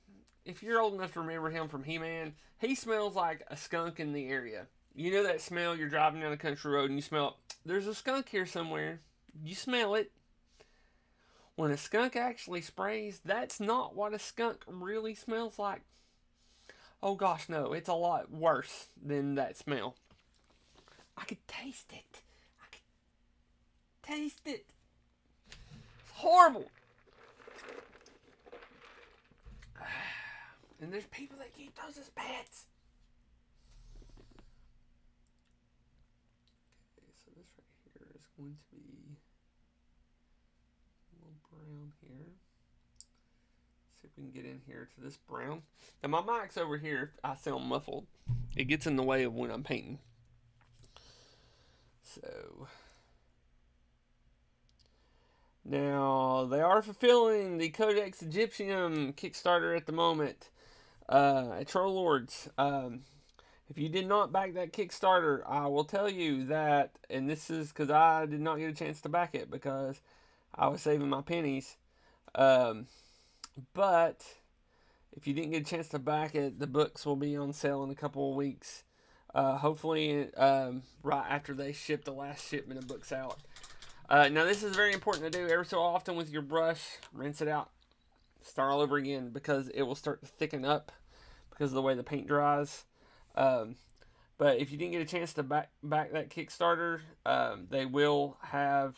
if you're old enough to remember him from He-Man, he smells like a skunk in the area. You know that smell? You're driving down a country road and you smell it. There's a skunk here somewhere. You smell it. When a skunk actually sprays, that's not what a skunk really smells like. Oh gosh, no, it's a lot worse than that smell. I could taste it. I could taste it. It's horrible. And there's people that keep those as pets. Okay, so this right here is going to be a little brown here. See if we can get in here to this brown. Now my mic's over here. I sound muffled. It gets in the way of when I'm painting. So now they are fulfilling the Codex Egyptium Kickstarter at the moment. At Troll Lords. If you did not back that Kickstarter, I will tell you that, and this is because I did not get a chance to back it because I was saving my pennies. But if you didn't get a chance to back it, the books will be on sale in a couple of weeks. Hopefully, right after they ship the last shipment of books out. Now, this is very important to do every so often with your brush. Rinse it out. Start all over again because it will start to thicken up because of the way the paint dries. But if you didn't get a chance to back that Kickstarter, they will have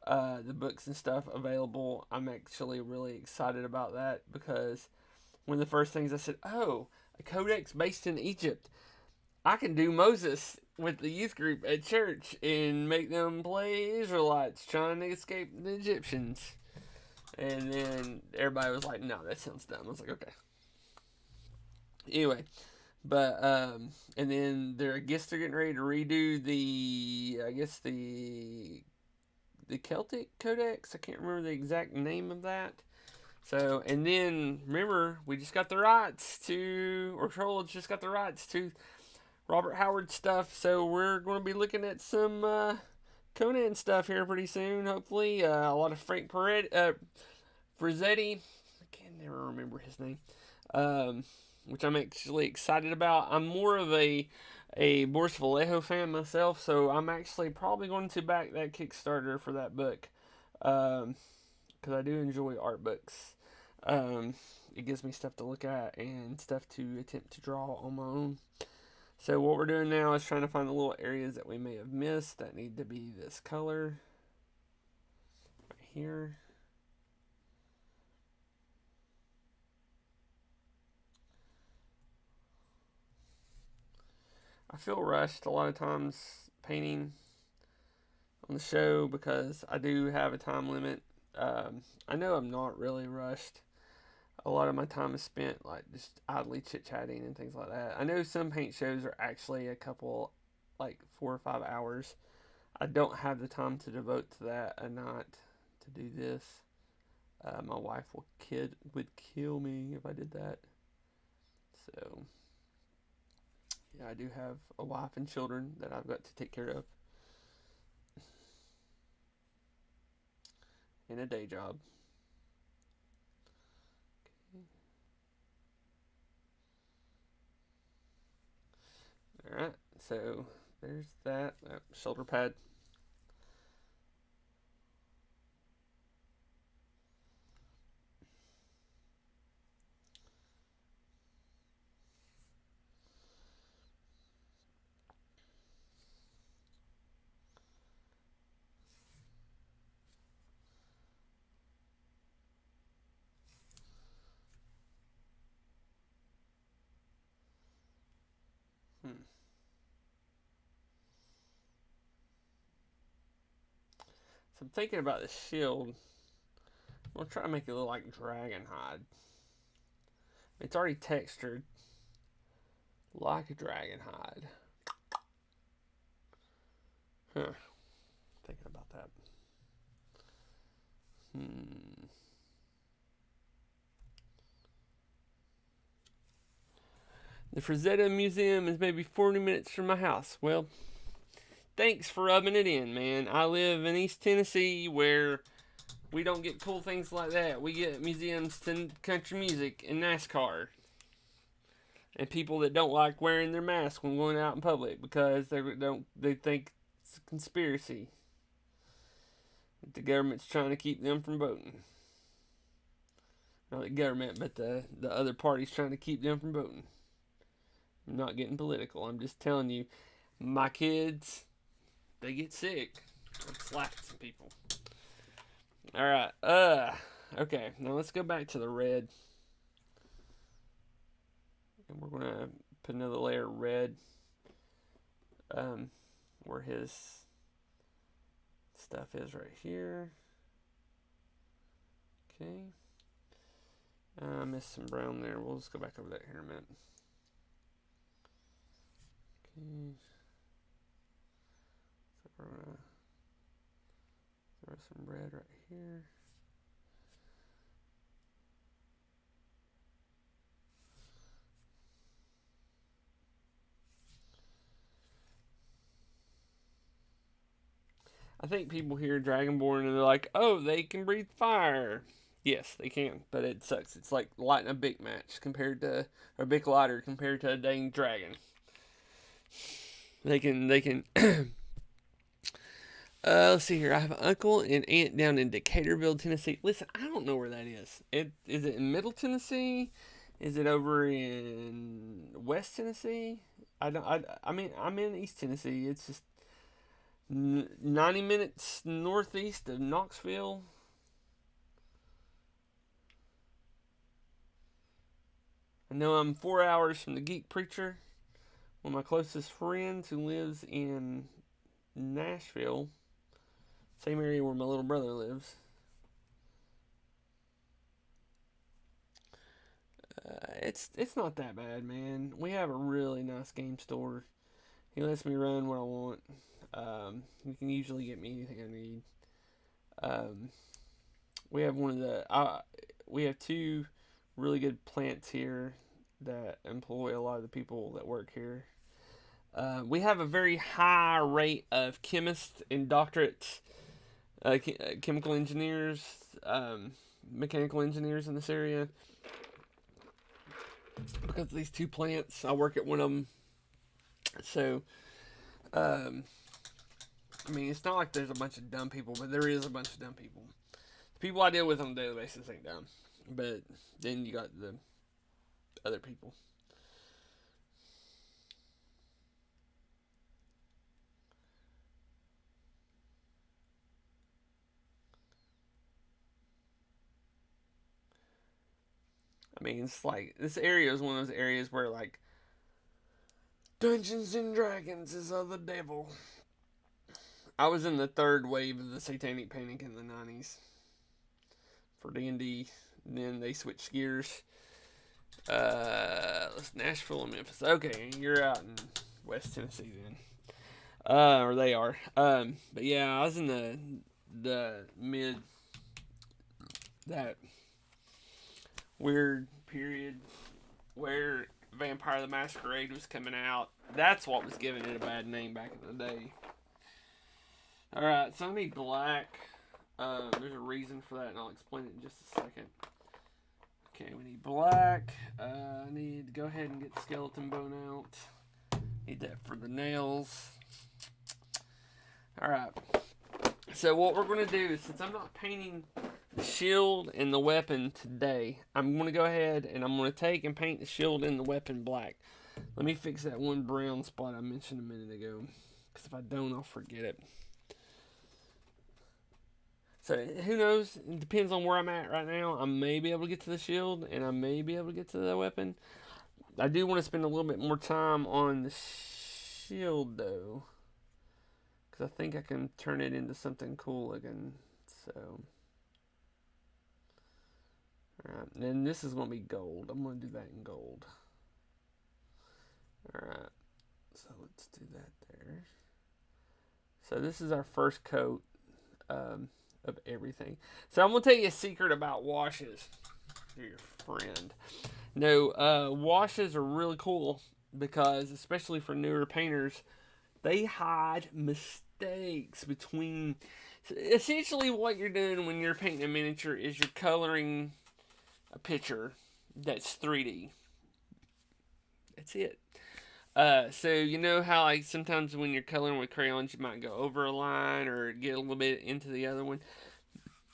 the books and stuff available. I'm actually really excited about that because one of the first things I said, oh, a codex based in Egypt. I can do Moses with the youth group at church and make them play Israelites trying to escape the Egyptians. And then everybody was like, no, that sounds dumb. I was like, okay. Anyway, but, and then I guess they're getting ready to redo the Celtic Codex. I can't remember the exact name of that. So, and then, remember, we just got the rights to, or Trollage just got the rights to Robert Howard stuff. So, we're going to be looking at some, Conan stuff here pretty soon, hopefully. A lot of Frank Frazzetti. I can never remember his name. Which I'm actually excited about. I'm more of a Boris Vallejo fan myself, so I'm actually probably going to back that Kickstarter for that book. Because I do enjoy art books. It gives me stuff to look at and stuff to attempt to draw on my own. So what we're doing now is trying to find the little areas that we may have missed that need to be this color right here. I feel rushed a lot of times painting on the show because I do have a time limit. I know I'm not really rushed. A lot of my time is spent like just idly chit-chatting and things like that. I know some paint shows are actually a couple, like 4 or 5 hours. I don't have the time to devote to that a night to do this. My wife would kill me if I did that. So, yeah, I do have a wife and children that I've got to take care of. And a day job. Alright, so there's that. Shoulder pad. So I'm thinking about the shield. I'll try to make it look like dragon hide. It's already textured like a dragon hide. Huh. Thinking about that. The Frazetta Museum is maybe 40 minutes from my house. Well, thanks for rubbing it in, man. I live in East Tennessee where we don't get cool things like that. We get museums to country music and NASCAR. And people that don't like wearing their mask when going out in public because they think it's a conspiracy. The government's trying to keep them from voting. Not the government, but the other party's trying to keep them from voting. I'm not getting political. I'm just telling you, my kids, they get sick. I'm slapping some people. Alright, okay, now let's go back to the red. And we're going to put another layer of red where his stuff is right here. Okay. I missed some brown there. We'll just go back over that here in a minute. Okay. So we're going to throw some red right here. I think people hear Dragonborn and they're like, oh, they can breathe fire. Yes, they can, but it sucks. It's like lighting a big match compared to, or a big lighter compared to a dang dragon. They can. Let's see here. I have an uncle and aunt down in Decaturville, Tennessee. Listen, I don't know where that is. Is it in Middle Tennessee? Is it over in West Tennessee? I mean, I'm in East Tennessee. It's just 90 minutes northeast of Knoxville. I know I'm 4 hours from the Geek Preacher, one of my closest friends who lives in Nashville, same area where my little brother lives. It's not that bad, man. We have a really nice game store. He lets me run what I want. You can usually get me anything I need. We have we have two really good plants here that employ a lot of the people that work here. We have a very high rate of chemists and doctorates, chemical engineers, mechanical engineers in this area. Because of these two plants, I work at one of them. So, I mean, it's not like there's a bunch of dumb people, but there is a bunch of dumb people. The people I deal with on a daily basis ain't dumb. But then you got the other people. I mean, it's like, this area is one of those areas where, like, Dungeons and Dragons is of the devil. I was in the third wave of the Satanic Panic in the 90s for D&D. Then they switched gears. Nashville and Memphis. Okay, you're out in West Tennessee then. Or they are. But yeah, I was in the mid, that weird period where Vampire the Masquerade was coming out. That's what was giving it a bad name back in the day. Alright, so I need black. There's a reason for that, and I'll explain it in just a second. Okay, we need black. I need to go ahead and get the skeleton bone out. Need that for the nails. Alright. So what we're going to do is, since I'm not painting the shield and the weapon today, I'm going to go ahead and I'm going to take and paint the shield and the weapon black. Let me fix that one brown spot I mentioned a minute ago, because if I don't, I'll forget it. So, who knows? It depends on where I'm at right now. I may be able to get to the shield, and I may be able to get to the weapon. I do want to spend a little bit more time on the shield, though, because I think I can turn it into something cool again. So, Alright, and this is going to be gold. I'm going to do that in gold. Alright, so let's do that there. So this is our first coat of everything. So I'm going to tell you a secret about washes. You're your friend. No, washes are really cool because, especially for newer painters, they hide mistakes between. Essentially, what you're doing when you're painting a miniature is you're coloring a picture that's 3D. That's it. So you know how like sometimes when you're coloring with crayons, you might go over a line or get a little bit into the other one.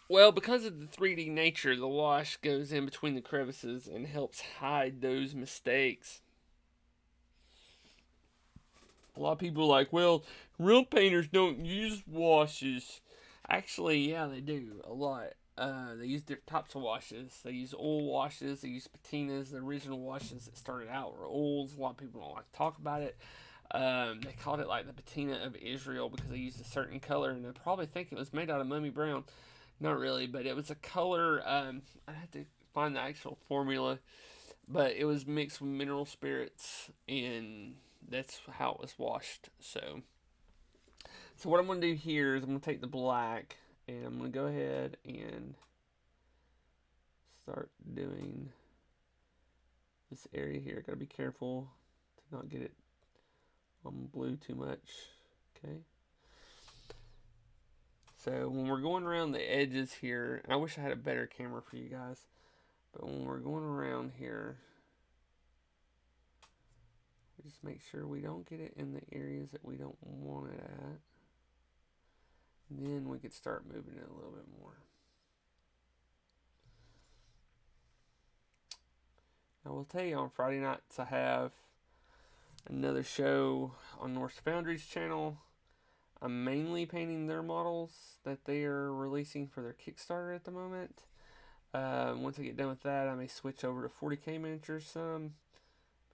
Well, because of the 3D nature, the wash goes in between the crevices and helps hide those mistakes. A lot of people are like, well, real painters don't use washes. Actually, yeah, they do a lot. They use different types of washes. They use oil washes. They use patinas. The original washes that started out were oils. A lot of people don't like to talk about it. They called it like the patina of Israel because they used a certain color, and I probably think it was made out of mummy brown. Not really, but it was a color. I had to find the actual formula, but it was mixed with mineral spirits, and that's how it was washed. So what I'm going to do here is I'm going to take the black, and I'm going to go ahead and start doing this area here. Got to be careful to not get it on blue too much. Okay. So when we're going around the edges here, and I wish I had a better camera for you guys, but when we're going around here, we just make sure we don't get it in the areas that we don't want it at. And then we could start moving it a little bit more. I will tell you, on Friday nights I have another show on Norse Foundry's channel. I'm mainly painting their models that they are releasing for their Kickstarter at the moment. Once I get done with that, I may switch over to 40K miniatures some,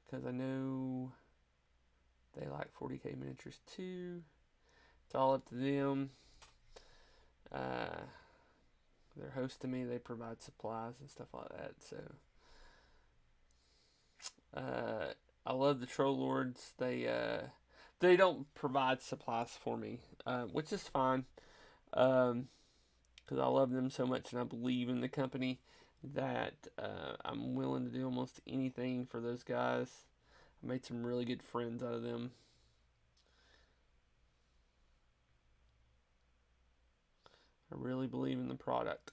because I know they like 40K miniatures too. It's all up to them. They're hosting me. They provide supplies and stuff like that. So I love the Troll Lords. They don't provide supplies for me, which is fine. Because I love them so much and I believe in the company that I'm willing to do almost anything for those guys. I made some really good friends out of them. I really believe in the product.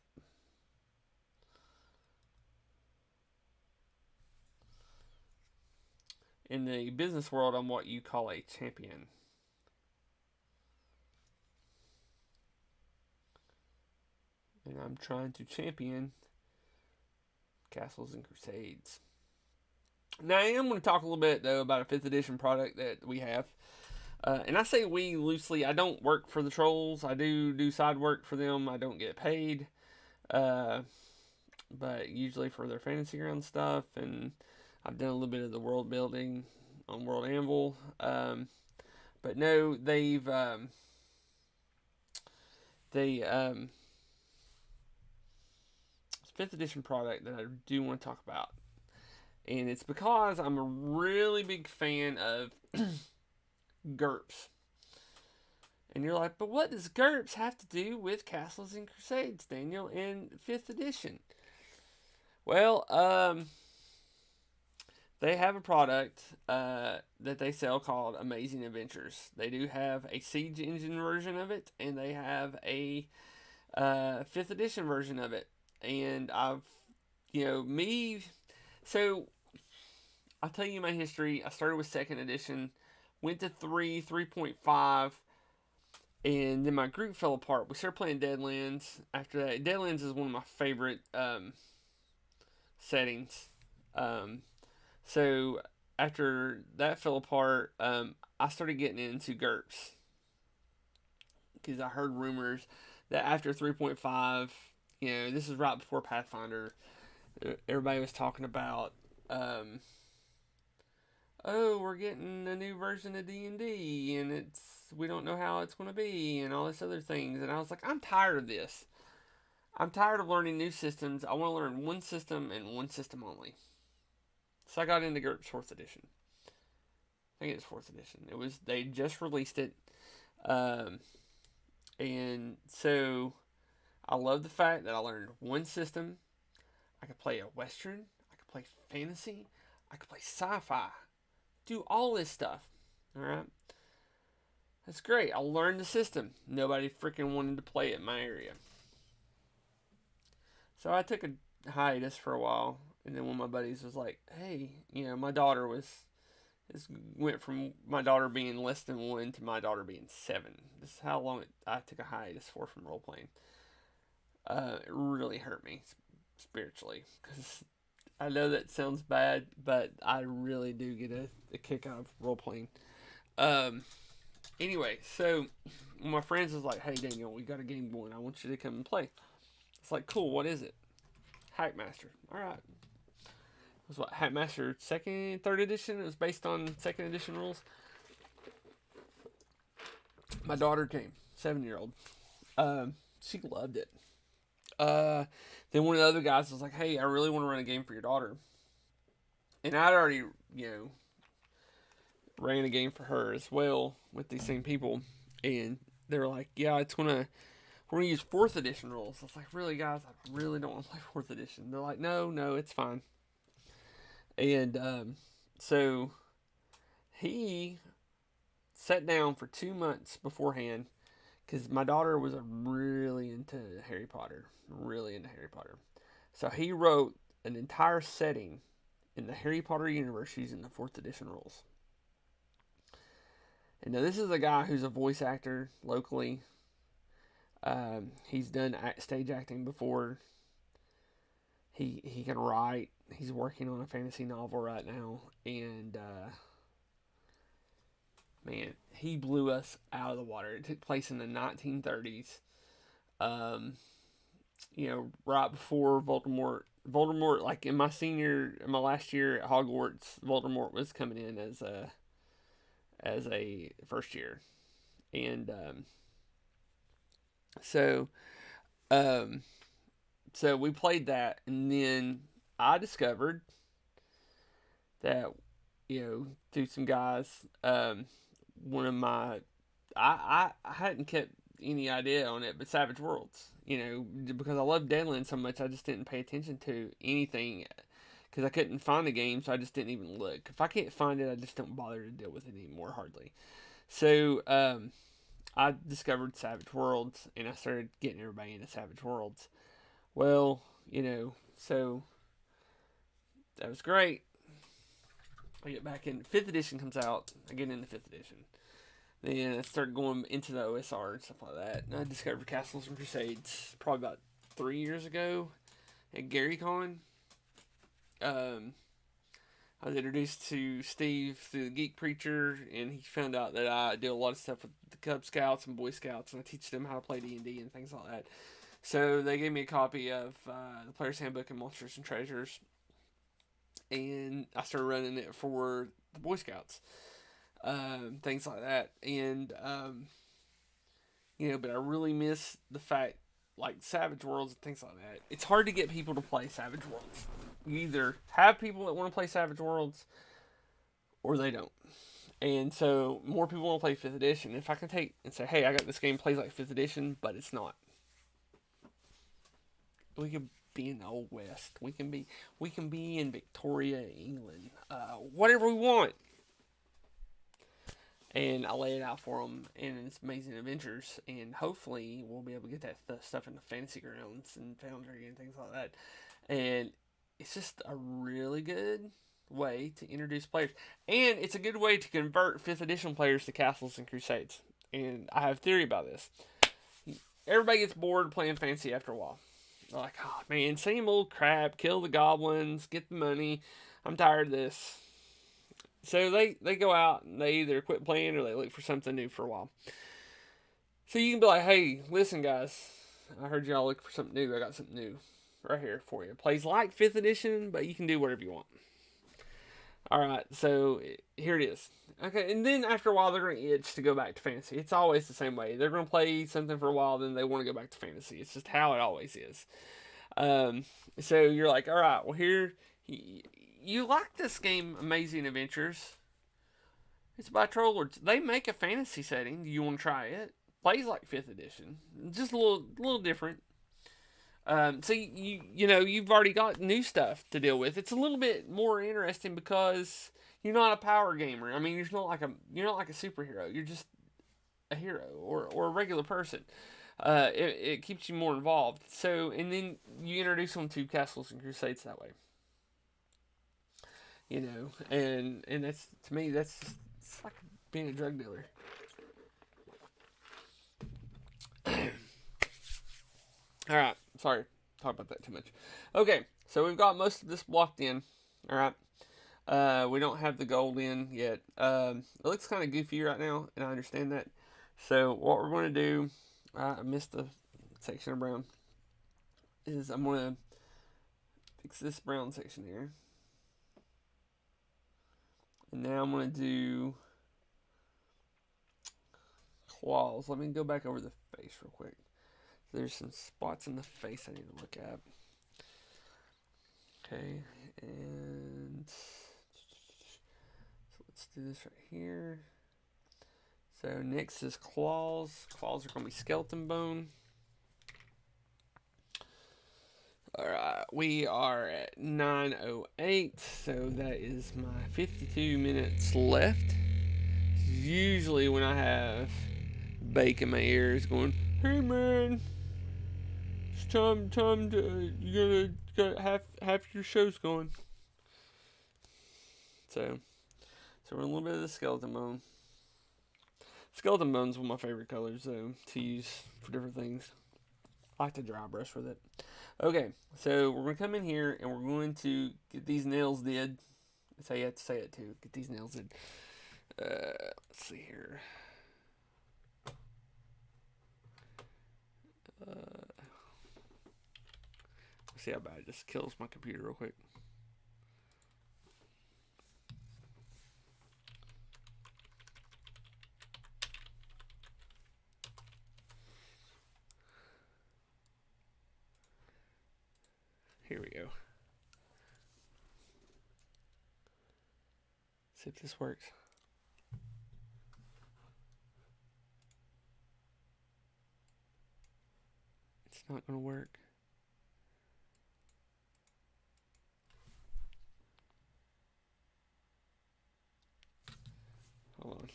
In the business world, I'm what you call a champion. And I'm trying to champion Castles and Crusades. Now, I am going to talk a little bit, though, about a 5th edition product that we have. And I say we loosely. I don't work for the Trolls. I do side work for them. I don't get paid. But usually for their fantasy ground stuff. And I've done a little bit of the world building on World Anvil. But no, they've... it's a 5th edition product that I do want to talk about. And it's because I'm a really big fan of GURPS. And you're like, but what does GURPS have to do with Castles and Crusades, Daniel, in 5th edition? Well, they have a product that they sell called Amazing Adventures. They do have a Siege Engine version of it, and they have a 5th edition version of it. And so I'll tell you my history. I started with 2nd edition, went to 3.5, and then my group fell apart. We started playing Deadlands after that. Deadlands is one of my favorite settings. So after that fell apart, I started getting into GURPS because I heard rumors that after 3.5, this is right before Pathfinder, everybody was talking about, oh, we're getting a new version of D&D, and we don't know how it's going to be, and all this other things. And I was like, I'm tired of this. I'm tired of learning new systems. I want to learn one system and one system only. So I got into GURPS 4th edition. I think it's 4th edition. They just released it. Um, and so I love the fact that I learned one system. I could play a Western. I could play fantasy. I could play sci-fi. Do all this stuff. Alright? That's great. I learned the system. Nobody freaking wanted to play it in my area. So I took a hiatus for a while. And then one of my buddies was like, hey, my daughter went from my daughter being less than 1 to my daughter being 7. This is how long I took a hiatus from role playing. It really hurt me spiritually, because I know that sounds bad, but I really do get a kick out of role playing. Anyway, so my friends was like, "Hey Daniel, we got a game going. I want you to come and play." It's like, cool. What is it? Hackmaster. All right. It was what, Hackmaster 2nd, 3rd edition. It was based on 2nd edition rules. My daughter came, 7-year-old. She loved it. Then one of the other guys was like, "Hey, I really want to run a game for your daughter," and I'd already, ran a game for her as well with these same people, and they were like, "Yeah, we're gonna use 4th edition rules." I was like, "Really, guys? I really don't want to play 4th edition." They're like, "No, it's fine." And so he sat down for 2 months beforehand, because my daughter was really into Harry Potter. So he wrote an entire setting in the Harry Potter universe using the 4th edition rules. And now this is a guy who's a voice actor locally. He's done stage acting before. He can write. He's working on a fantasy novel right now. And man, he blew us out of the water. It took place in the 1930s. Right before Voldemort, like in my last year at Hogwarts, Voldemort was coming in as a first year. And so we played that, and then I discovered that, through some guys, one of my, I hadn't kept any idea on it, but Savage Worlds, because I love Deadlands so much, I just didn't pay attention to anything, because I couldn't find the game, so I just didn't even look. If I can't find it, I just don't bother to deal with it anymore, hardly. So I discovered Savage Worlds, and I started getting everybody into Savage Worlds. Well, so that was great. I get back in 5th edition comes out. I get into 5th edition. Then I started going into the OSR and stuff like that. And I discovered Castles and Crusades probably about 3 years ago at GaryCon. I was introduced to Steve through the Geek Preacher, and he found out that I do a lot of stuff with the Cub Scouts and Boy Scouts, and I teach them how to play D&D and things like that. So they gave me a copy of the Player's Handbook and Monsters and Treasures, and I started running it for the Boy Scouts, things like that. And but I really miss the fact, like Savage Worlds and things like that. It's hard to get people to play Savage Worlds. You either have people that want to play Savage Worlds, or they don't. And so more people want to play 5th edition. If I can take and say, "Hey, I got this game plays like 5th edition," but it's not. We can be in the Old West. We can be in Victoria, England. Whatever we want. And I lay it out for them, and it's Amazing Adventures. And hopefully we'll be able to get that stuff into Fantasy Grounds and Foundry and things like that. And it's just a really good way to introduce players. And it's a good way to convert 5th edition players to Castles and Crusades. And I have a theory about this. Everybody gets bored playing Fantasy after a while. They're like, "Oh man, same old crap, kill the goblins, get the money, I'm tired of this." So they go out and they either quit playing or they look for something new for a while. So you can be like, "Hey, listen guys, I heard y'all looking for something new. I got something new right here for you. It plays like 5th edition, but you can do whatever you want." All right, so here it is. Okay, and then after a while, they're going to itch to go back to fantasy. It's always the same way. They're going to play something for a while, then they want to go back to fantasy. It's just how it always is. Um, so you're like, all right, well, here, you like this game, Amazing Adventures. It's by Trollords. They make a fantasy setting. Do you want to try it? Plays like 5th edition, just a little different. So you know you've already got new stuff to deal with. It's a little bit more interesting because you're not a power gamer. I mean, you're not like a superhero. You're just a hero or a regular person. It keeps you more involved. So and then you introduce them to Castles and Crusades that way. You know, and that's to me that's just, it's like being a drug dealer. All right, sorry, talk about that too much. Okay, so we've got most of this blocked in. All right, we don't have the gold in yet. It looks kind of goofy right now, and I understand that. So what we're going to do, I missed the section of brown, is I'm going to fix this brown section here. And now I'm going to do claws. Let me go back over the face real quick. There's some spots in the face I need to look at. Okay, and so let's do this right here. So next is claws. Claws are going to be skeleton bone. Alright, we are at 9:08, so that is my 52 minutes left. Usually when I have Bake in my ears going, hey man, it's time to, you gotta half your show's going. So we're a little bit of the skeleton bone. Skeleton bone's one of my favorite colors, though, to use for different things. I like to dry brush with it. Okay, so we're going to come in here and we're going to get these nails did. That's how you have to say it, too. Get these nails did. Let's see here. Let's see how bad it just kills my computer real quick. Here we go. See if this works. It's not going to work. Hold on.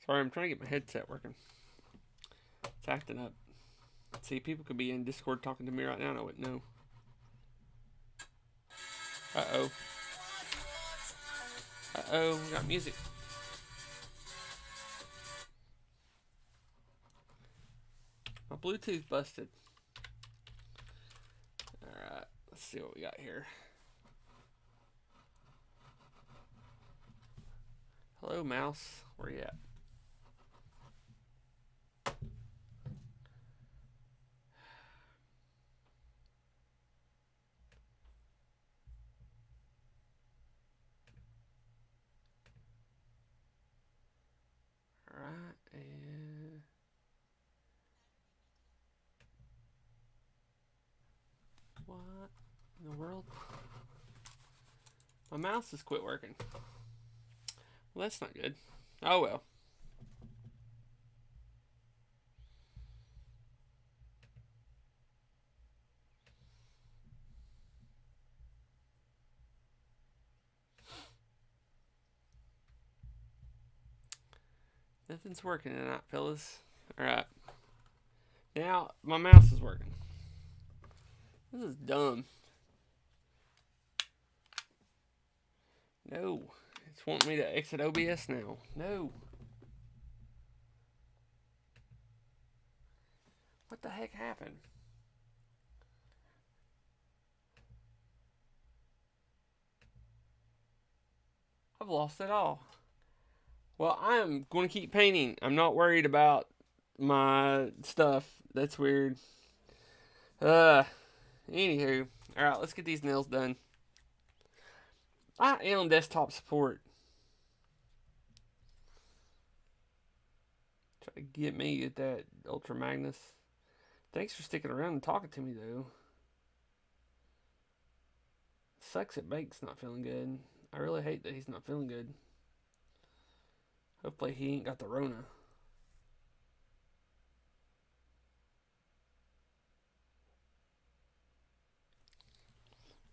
Sorry, I'm trying to get my headset working. It's acting up. See, people could be in Discord talking to me right now and I wouldn't know. Uh-oh. Uh-oh, we got music. My Bluetooth busted. Alright, let's see what we got here. Hello, mouse. Where you at? Alright, and... What in the world? My mouse has quit working. Well, that's not good. Oh well. Nothing's working tonight, fellas. Alright. Now, my mouse is working. This is dumb. No. It's wanting me to exit OBS now. No. What the heck happened? I've lost it all. Well, I'm going to keep painting. I'm not worried about my stuff. That's weird. Anywho. Alright, let's get these nails done. I am desktop support. Try to get me at that Ultra Magnus. Thanks for sticking around and talking to me, though. Sucks that Bake's not feeling good. I really hate that he's not feeling good. Hopefully he ain't got the Rona.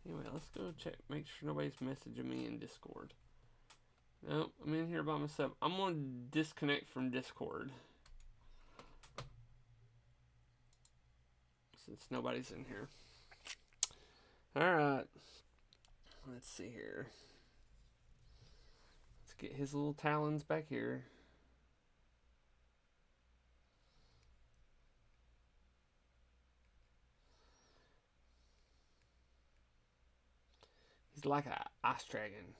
Anyway, let's go check. Make sure nobody's messaging me in Discord. Nope, I'm in here by myself. I'm going to disconnect from Discord. Since nobody's in here. Alright. Let's see here. Let's get his little talons back here. He's like an ice dragon.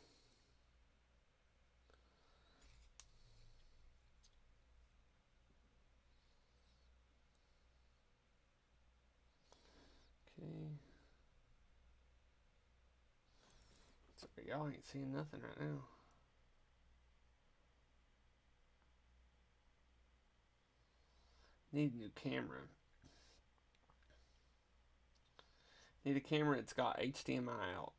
Okay. Sorry, y'all ain't seeing nothing right now. Need a new camera. Need a camera that's got HDMI out.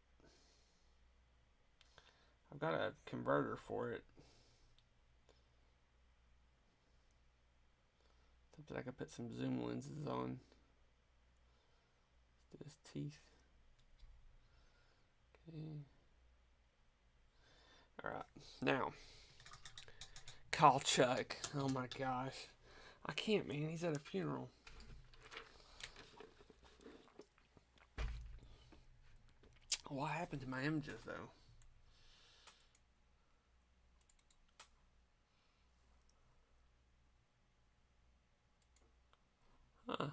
I've got a converter for it. Something I could put some zoom lenses on. Let's do his teeth. Okay. Alright, now. Call Chuck. Oh my gosh. I can't, man. He's at a funeral. What happened to my images, though? Huh.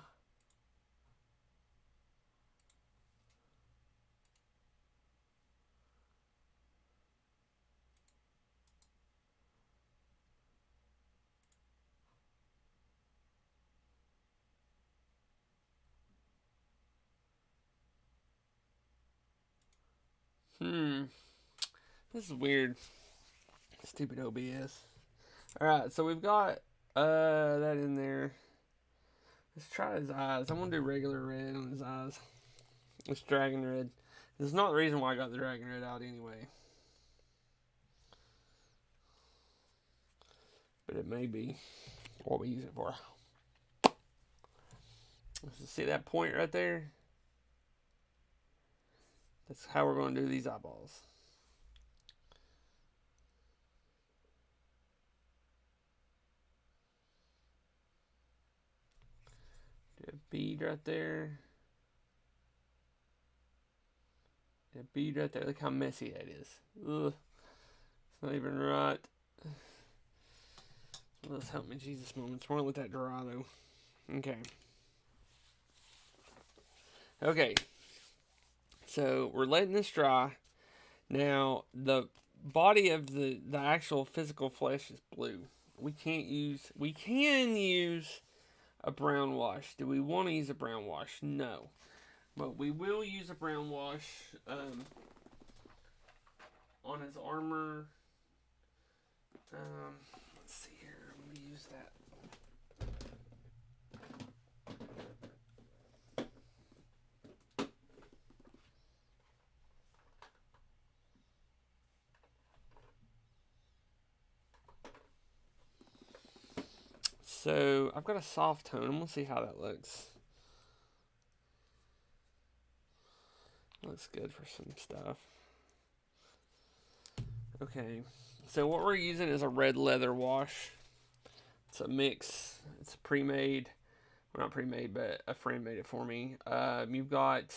This is weird. Stupid OBS. Alright, so we've got that in there. Let's try his eyes. I'm gonna do regular red on his eyes. It's dragon red. This is not the reason why I got the dragon red out anyway. But it may be what we use it for. See that point right there? That's how we're going to do these eyeballs. Do a bead right there. A bead right there. Look how messy that is. Ugh. It's not even right. Let's help me, Jesus moments. We're gonna let that dry though. Okay. Okay. So we're letting this dry. Now the body of the actual physical flesh is blue. We can use a brown wash. Do we want to use a brown wash? No. But we will use a brown wash on his armor. Let's see here. I'm going to use that. So I've got a soft tone. I'm going to see how that looks. Looks good for some stuff. Okay. So what we're using is a red leather wash. It's a mix. It's a pre-made. Well, not pre-made, but a friend made it for me. You've got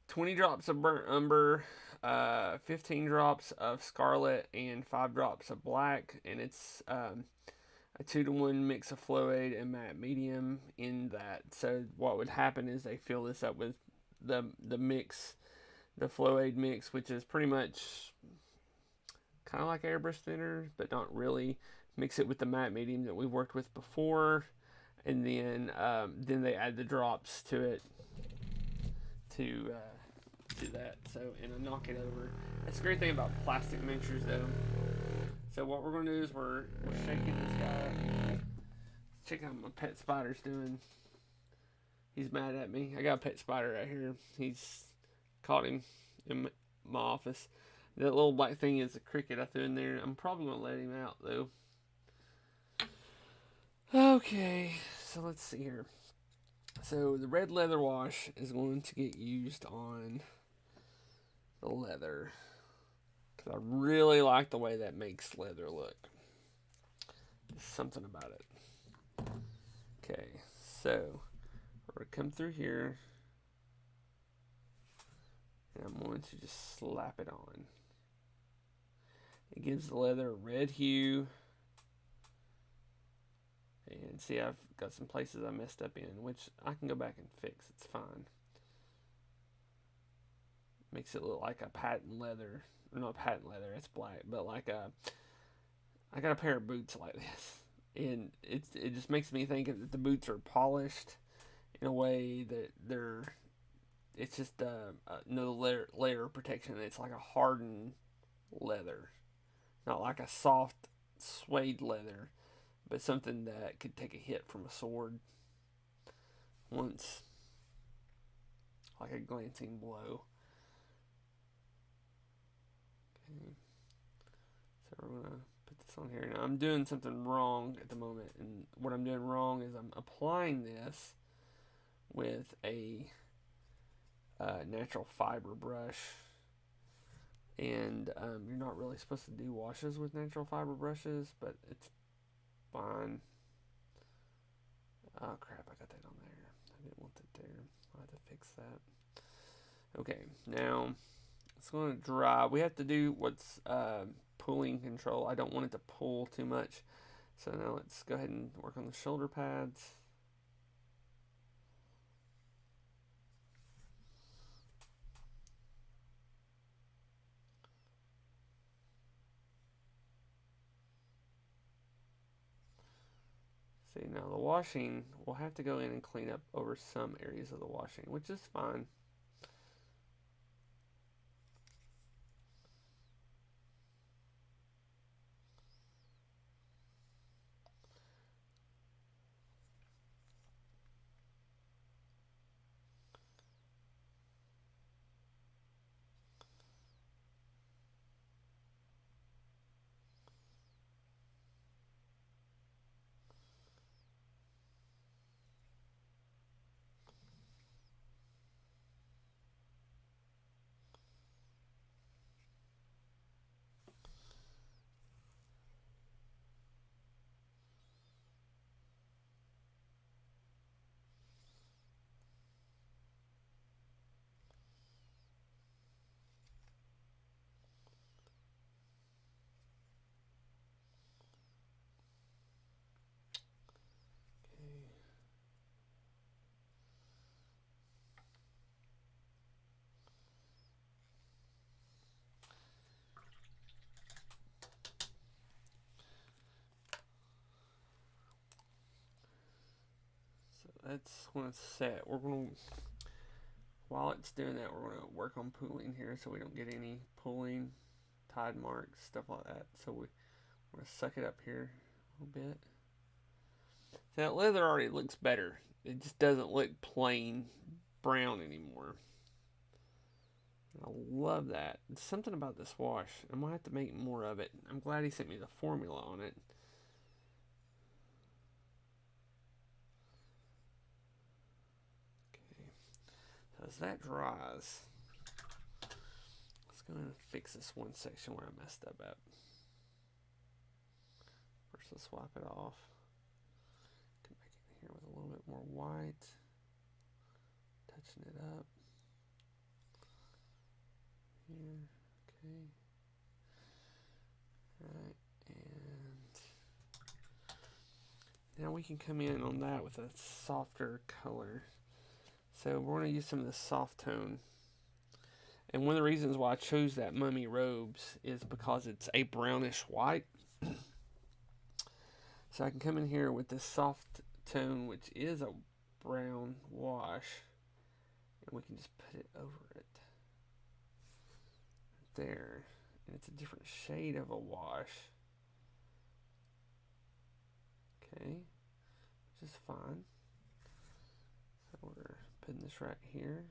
20 drops of burnt umber, 15 drops of scarlet, and 5 drops of black. And it's a 2-to-1 mix of fluid and matte medium in that. So what would happen is they fill this up with the mix, the fluid mix, which is pretty much kind of like airbrush thinner, but not really. Mix it with the matte medium that we've worked with before, and then they add the drops to it to do that. So, and I knock it over. That's the great thing about plastic mixtures, though. So what we're gonna do is we're shaking this guy up. Check out what my pet spider's doing. He's mad at me. I got a pet spider right here. He's caught him in my office. That little black thing is a cricket I threw in there. I'm probably gonna let him out though. Okay, so let's see here. So the red leather wash is going to get used on the leather because I really like the way that makes leather look. There's something about it. Okay, so we're gonna come through here, and I'm going to just slap it on. It gives the leather a red hue. And see, I've got some places I messed up in, which I can go back and fix. It's fine. Makes it look like a patent leather. Not patent leather, it's black, but like I got a pair of boots like this. And it just makes me think that the boots are polished in a way that it's just no layer of protection. It's like a hardened leather. Not like a soft suede leather, but something that could take a hit from a sword once, like a glancing blow. Okay, so we're gonna put this on here. Now I'm doing something wrong at the moment, and what I'm doing wrong is I'm applying this with a natural fiber brush, and you're not really supposed to do washes with natural fiber brushes, but it's fine. Oh crap, I got that on there. I didn't want that there. I'll have to fix that. Okay, now it's going to dry. We have to do what's pulling control. I don't want it to pull too much. So now let's go ahead and work on the shoulder pads. See, now the washing, we'll have to go in and clean up over some areas of the washing, which is fine. That's when it's set. While it's doing that, we're gonna work on pooling here so we don't get any pulling, tide marks, stuff like that. So we're gonna suck it up here a little bit. So that leather already looks better. It just doesn't look plain brown anymore. I love that. It's something about this wash. I'm gonna have to make more of it. I'm glad he sent me the formula on it. As that dries, let's go and fix this one section where I messed up at. First, let's wipe it off. Come back in here with a little bit more white, touching it up. Here, okay. Alright, and now we can come in on that with a softer color. So we're going to use some of the soft tone. And one of the reasons why I chose that Mummy Robes is because it's a brownish white. So I can come in here with this soft tone, which is a brown wash, and we can just put it over it. There. And it's a different shade of a wash. Okay. Which is fine. So we're putting this right here.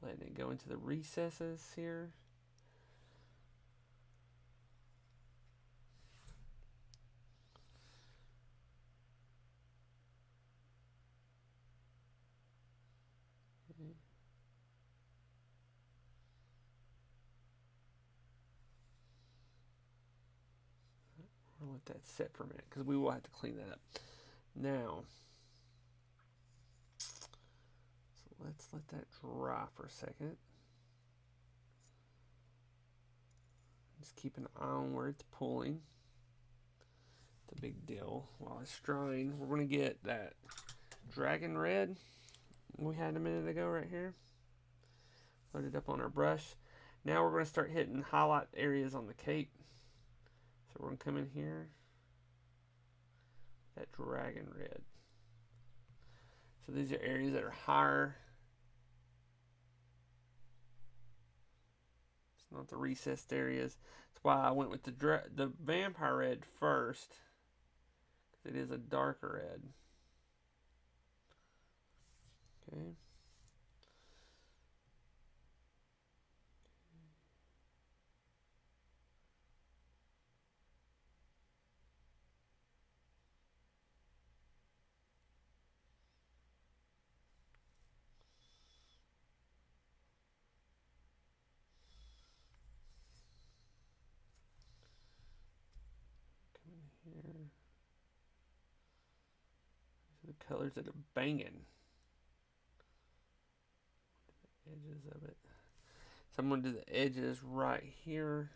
Letting it go into the recesses here. Okay. I'll let that set for a minute because we will have to clean that up. Now, so let's let that dry for a second. Just keep an eye on where it's pulling. It's a big deal. While it's drying, we're going to get that dragon red we had a minute ago right here. Loaded up on our brush. Now we're going to start hitting highlight areas on the cape. So we're going to come in here. That dragon red. So these are areas that are higher. It's not the recessed areas. That's why I went with the vampire red first. Because it is a darker red. Okay. Here. These are the colors that are banging. The edges of it. So I'm going to do the edges right here.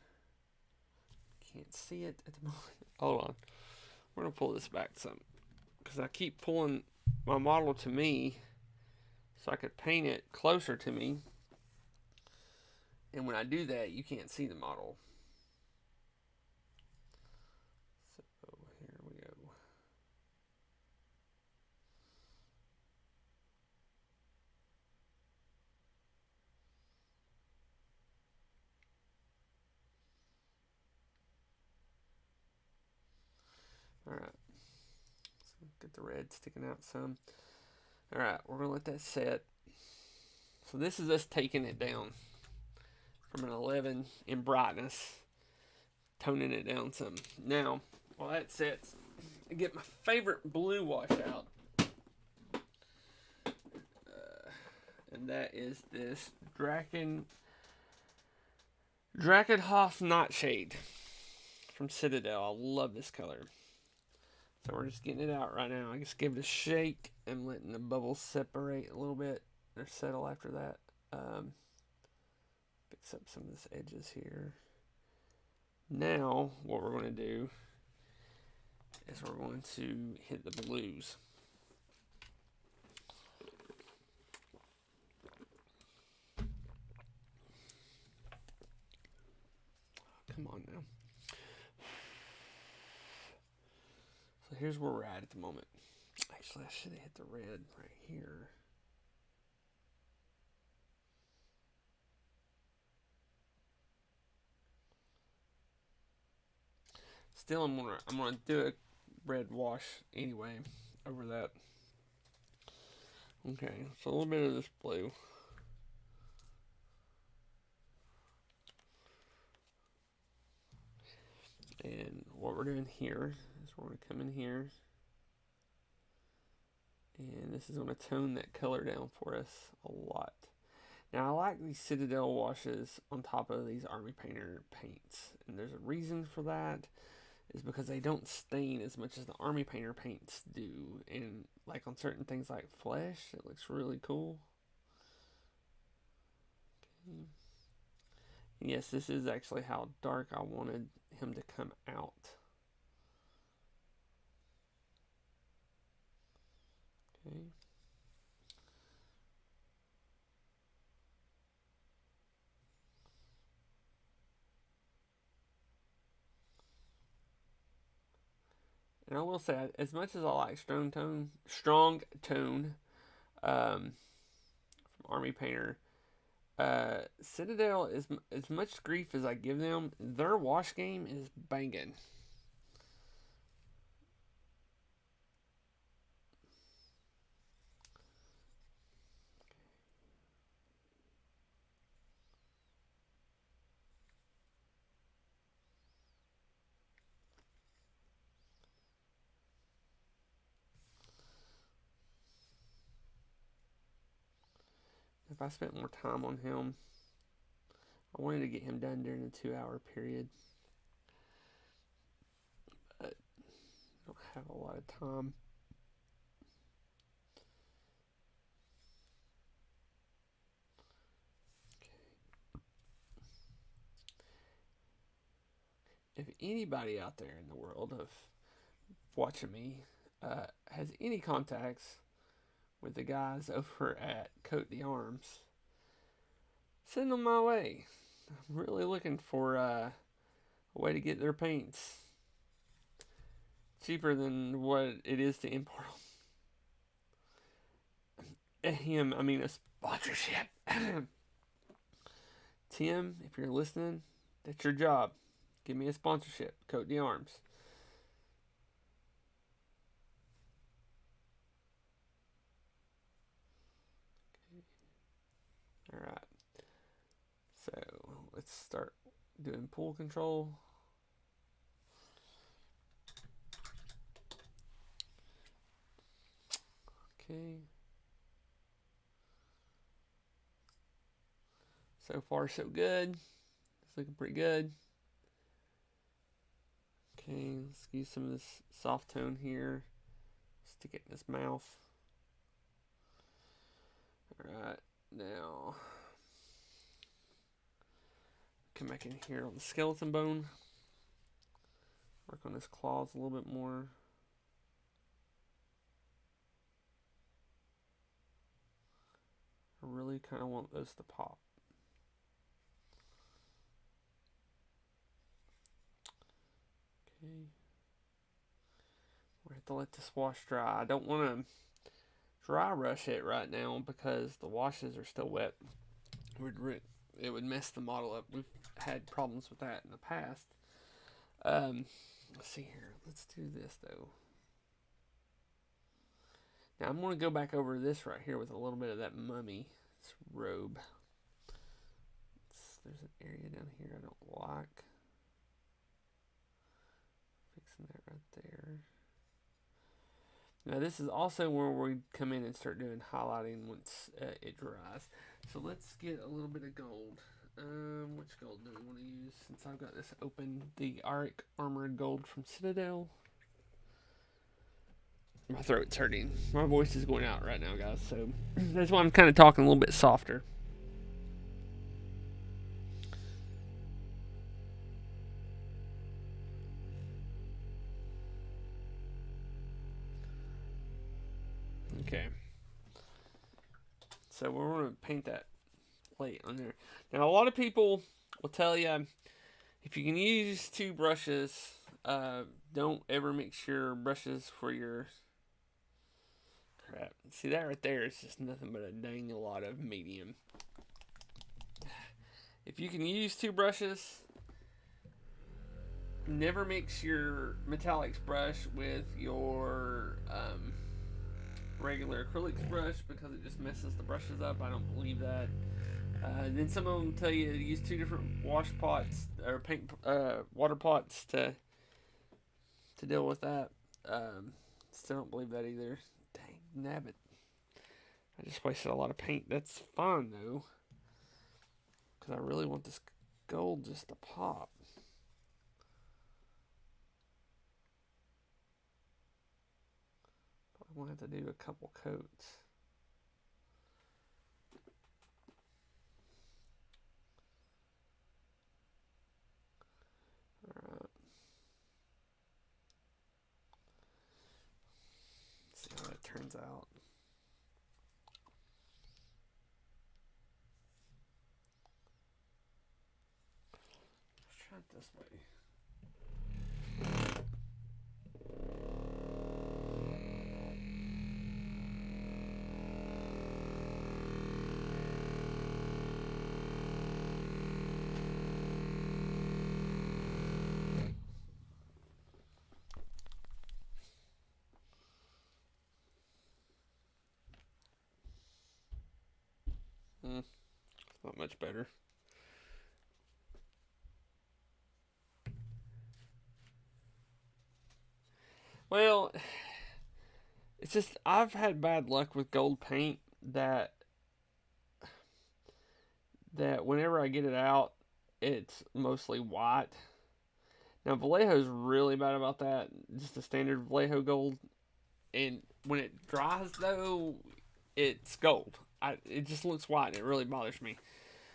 Can't see it at the moment. Hold on. We're going to pull this back some. Because I keep pulling my model to me so I could paint it closer to me. And when I do that, you can't see the model. So here we go. Alright. So get the red sticking out some. Alright, we're going to let that set. So this is us taking it down from an 11 in brightness, toning it down some. Now, while that sets, I get my favorite blue wash out. And that is this Drakenhof Nightshade from Citadel. I love this color. So we're just getting it out right now. I just give it a shake. I'm letting the bubbles separate a little bit or settle after that. Fix up some of this edges here. Now, what we're going to do is we're going to hit the blues. Come on now. So here's where we're at the moment. Actually, I should have hit the red right here. Still, I'm gonna do a red wash anyway over that. Okay, so a little bit of this blue. And what we're doing here is we're going to come in here. And this is going to tone that color down for us a lot. Now, I like these Citadel washes on top of these Army Painter paints. And there's a reason for that. Is because they don't stain as much as the Army Painter paints do. And like on certain things like flesh, it looks really cool. Okay. And yes, this is actually how dark I wanted him to come out. Okay. And I will say, as much as I like strong tone from Army Painter, Citadel is as much grief as I give them. Their wash game is banging. If I spent more time on him, I wanted to get him done during the 2 hour period, but I don't have a lot of time. If anybody out there in the world of watching me has any contacts with the guys over at Coat the Arms, send them my way. I'm really looking for a way to get their paints cheaper than what it is to import them. Him, I mean a sponsorship. Tim, if you're listening, that's your job. Give me a sponsorship. Coat the Arms. Alright. So let's start doing pool control. Okay. So far, so good. It's looking pretty good. Okay, let's use some of this soft tone here. Stick it in his mouth. Alright, now come back in here on the skeleton bone. Work on his claws a little bit more. I really kind of want those to pop. Okay. We have to let this wash dry. I don't want to dry rush it right now because the washes are still wet. It would mess the model up. We've had problems with that in the past. Let's see here. Let's do this though. Now I'm going to go back over this right here with a little bit of that mummy robe. There's an area down here I don't like. Fixing that right there. Now this is also where we come in and start doing highlighting once it dries. So let's get a little bit of gold. Which gold do we want to use? Since I've got this open, the Auric Armored Gold from Citadel. My throat's hurting. My voice is going out right now, guys. So that's why I'm kind of talking a little bit softer. Okay. So we're going to paint that plate on there. Now, a lot of people will tell you if you can use two brushes, don't ever mix your brushes for your crap. See, that right there is just nothing but a dang a lot of medium. If you can use two brushes, never mix your metallics brush with your regular acrylics brush because it just messes the brushes up. I don't believe that. Then some of them tell you to use two different wash pots or paint water pots to deal with that. Still don't believe that either. Dang nabbit! I just wasted a lot of paint. That's fine though, because I really want this gold just to pop. I'm gonna have to do a couple coats. Alright. See how that turns out. Let's try it this way. Not much better. Well, it's just I've had bad luck with gold paint that whenever I get it out, it's mostly white. Now Vallejo's really bad about that. Just the standard Vallejo gold, and when it dries though, it's gold. It just looks white, and it really bothers me.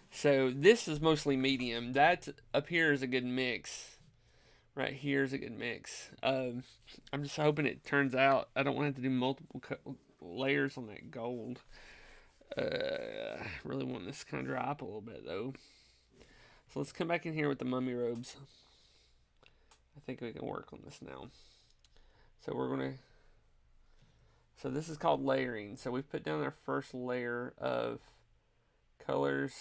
So this is mostly medium. That up here is a good mix. Right here is a good mix. I'm just hoping it turns out. I don't want to have to do multiple layers on that gold. Really want this to kind of dry up a little bit though. So let's come back in here with the mummy robes. I think we can work on this now. So we're gonna. So this is called layering. So we've put down our first layer of colors,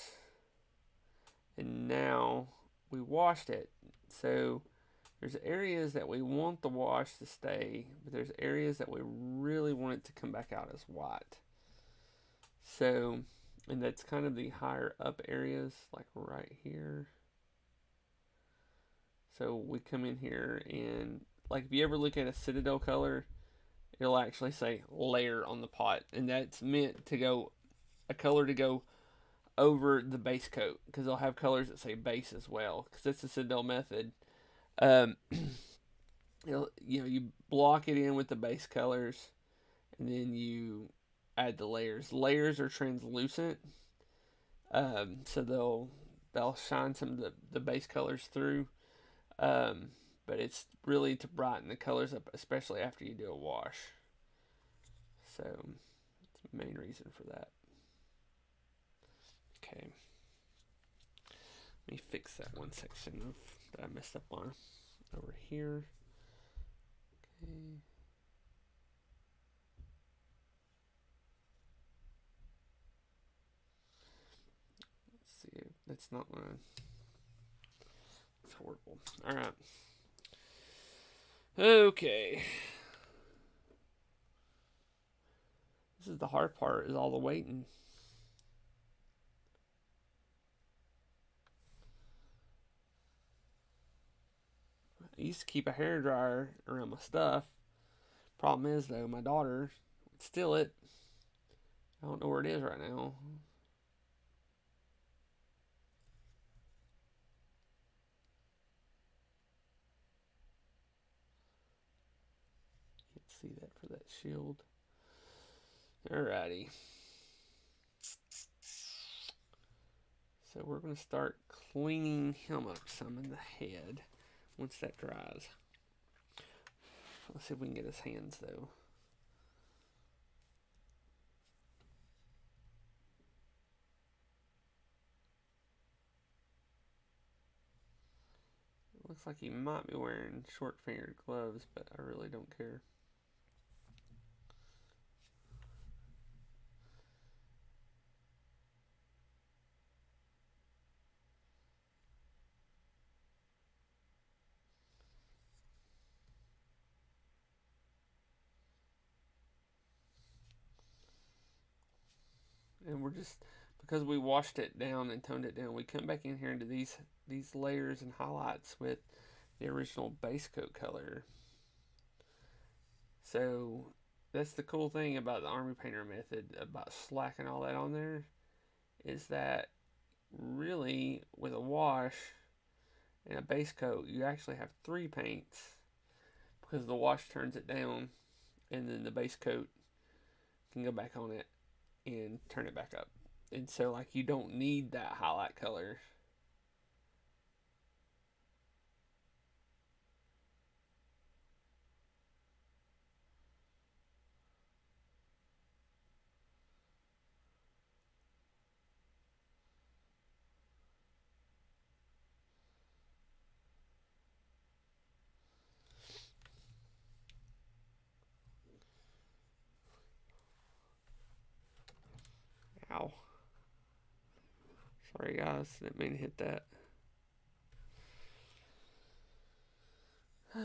and now we washed it. So there's areas that we want the wash to stay, but there's areas that we really want it to come back out as white. So, and that's kind of the higher up areas, like right here. So we come in here and, like, if you ever look at a Citadel color, it'll actually say layer on the pot, and that's meant to go a color to go over the base coat, because they'll have colors that say base as well, because that's the Citadel method. Um, you block it in with the base colors, and then you add the layers. Layers are translucent, so they'll shine some of the base colors through. But it's really to brighten the colors up, especially after you do a wash. So that's the main reason for that. Okay. Let me fix that one section that I messed up on over here. Okay. Let's see. That's not one. It's horrible. All right. Okay. This is the hard part, is all the waiting. I used to keep a hair dryer around my stuff. Problem is, though, my daughter would steal it. I don't know where it is right now. Can't see that for that shield. Alrighty. So we're going to start cleaning him up some in the head once that dries. Let's see if we can get his hands, though. It looks like he might be wearing short-fingered gloves, but I really don't care. And we're just, because we washed it down and toned it down, we come back in here into these layers and highlights with the original base coat color. So that's the cool thing about the Army Painter method, about slacking all that on there, is that really with a wash and a base coat, you actually have 3 paints, because the wash turns it down, and then the base coat can go back on it and turn it back up. And so, like, you don't need that highlight color. Ow. Sorry, guys. Didn't mean to hit that. Okay.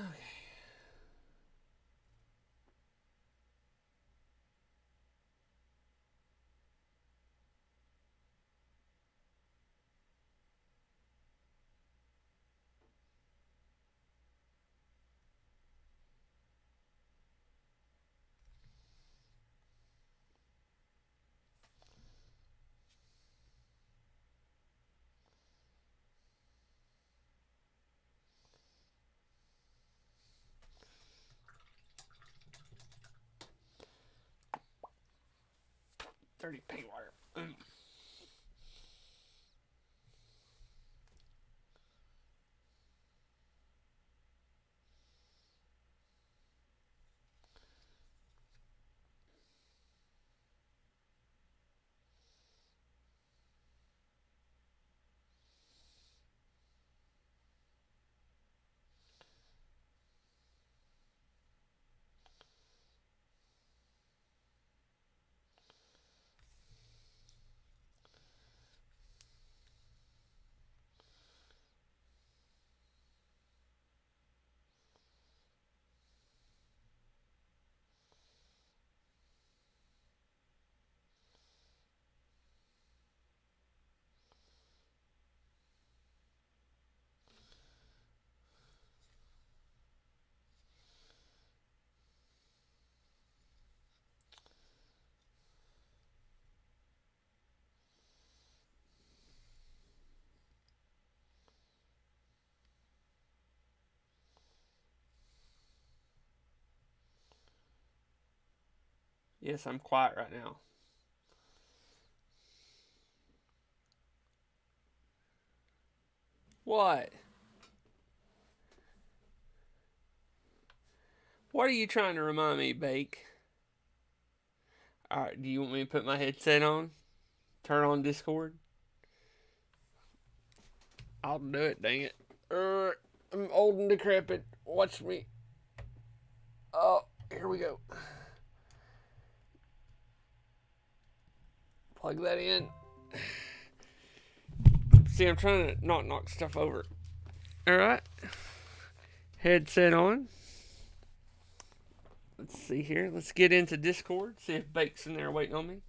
Dirty paint water. Mm. Yes, I'm quiet right now. What? What are you trying to remind me, Bake? Alright, do you want me to put my headset on? Turn on Discord? I'll do it, dang it. I'm old and decrepit. Watch me. Oh, here we go. Plug that in. See, I'm trying to not knock stuff over. Alright. Headset on. Let's see here. Let's get into Discord. See if Bake's in there waiting on me.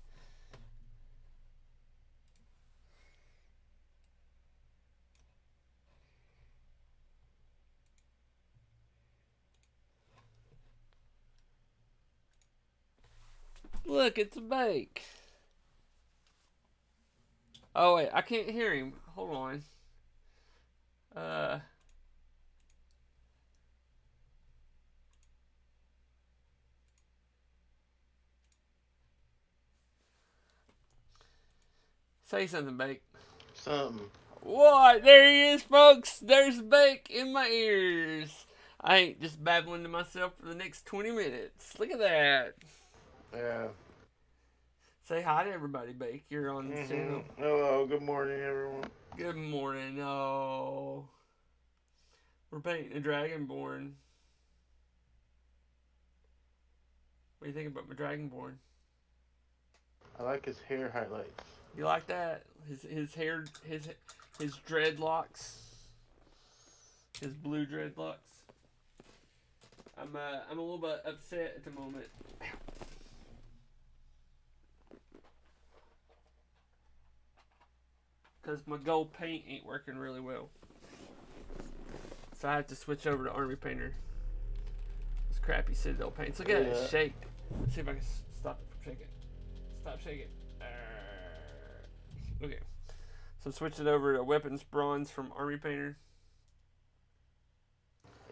Look, it's a Bake. Oh, wait. I can't hear him. Hold on. Say something, Bake. Something. What? There he is, folks. There's Bake in my ears. I ain't just babbling to myself for the next 20 minutes. Look at that. Yeah. Say hi to everybody, Bake. You're on this channel. Hello. Good morning, everyone. Good morning. Oh, we're painting a dragonborn. What do you think about my dragonborn? I like his hair highlights. You like that? His hair, his dreadlocks, his blue dreadlocks. I'm a little bit upset at the moment. Because my gold paint ain't working really well. So I have to switch over to Army Painter. This crappy Citadel paints. Look at it shake. Let's see if I can stop it from shaking. Stop shaking. Okay. So switch it over to Weapons Bronze from Army Painter.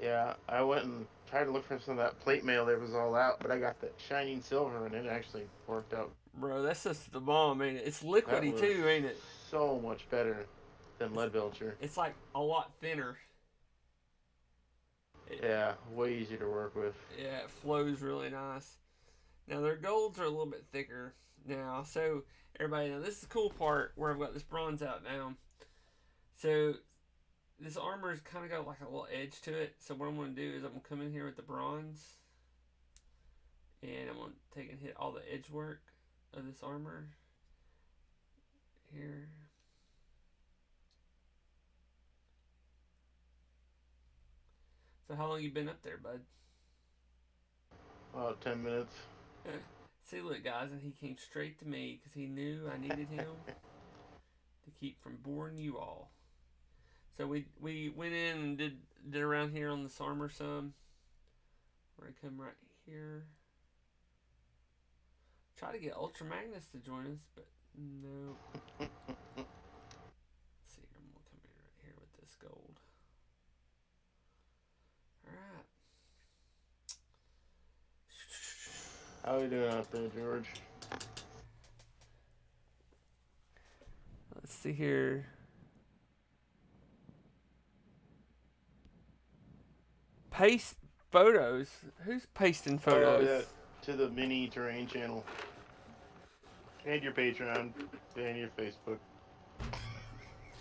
Yeah, I went and tried to look for some of that plate mail that was all out, but I got that shining silver and it actually worked out. Bro, that's just the bomb, ain't it? It's That liquidy was too, ain't it? so much better than lead belcher. It's like a lot thinner. Yeah, way easier to work with. Yeah, it flows really nice. Now their golds are a little bit thicker now, so everybody, now this is the cool part where I've got this bronze out now. So this armor's kind of got like a little edge to it. So what I'm going to do is I'm going to come in here with the bronze, and I'm going to take and hit all the edge work of this armor here. So how long you been up there, bud? About 10 minutes. See, look, guys, and he came straight to me because he knew I needed him to keep from boring you all. So we went in and did around here on this armor some. We're gonna come right here. Try to get Ultra Magnus to join us, but no. Let's see, I'm gonna come in right here with this gold. Alright. How are you doing out there, George? see here. Paste photos. Who's pasting Oh, photos? yeah, to the mini terrain channel. And your Patreon. And your Facebook.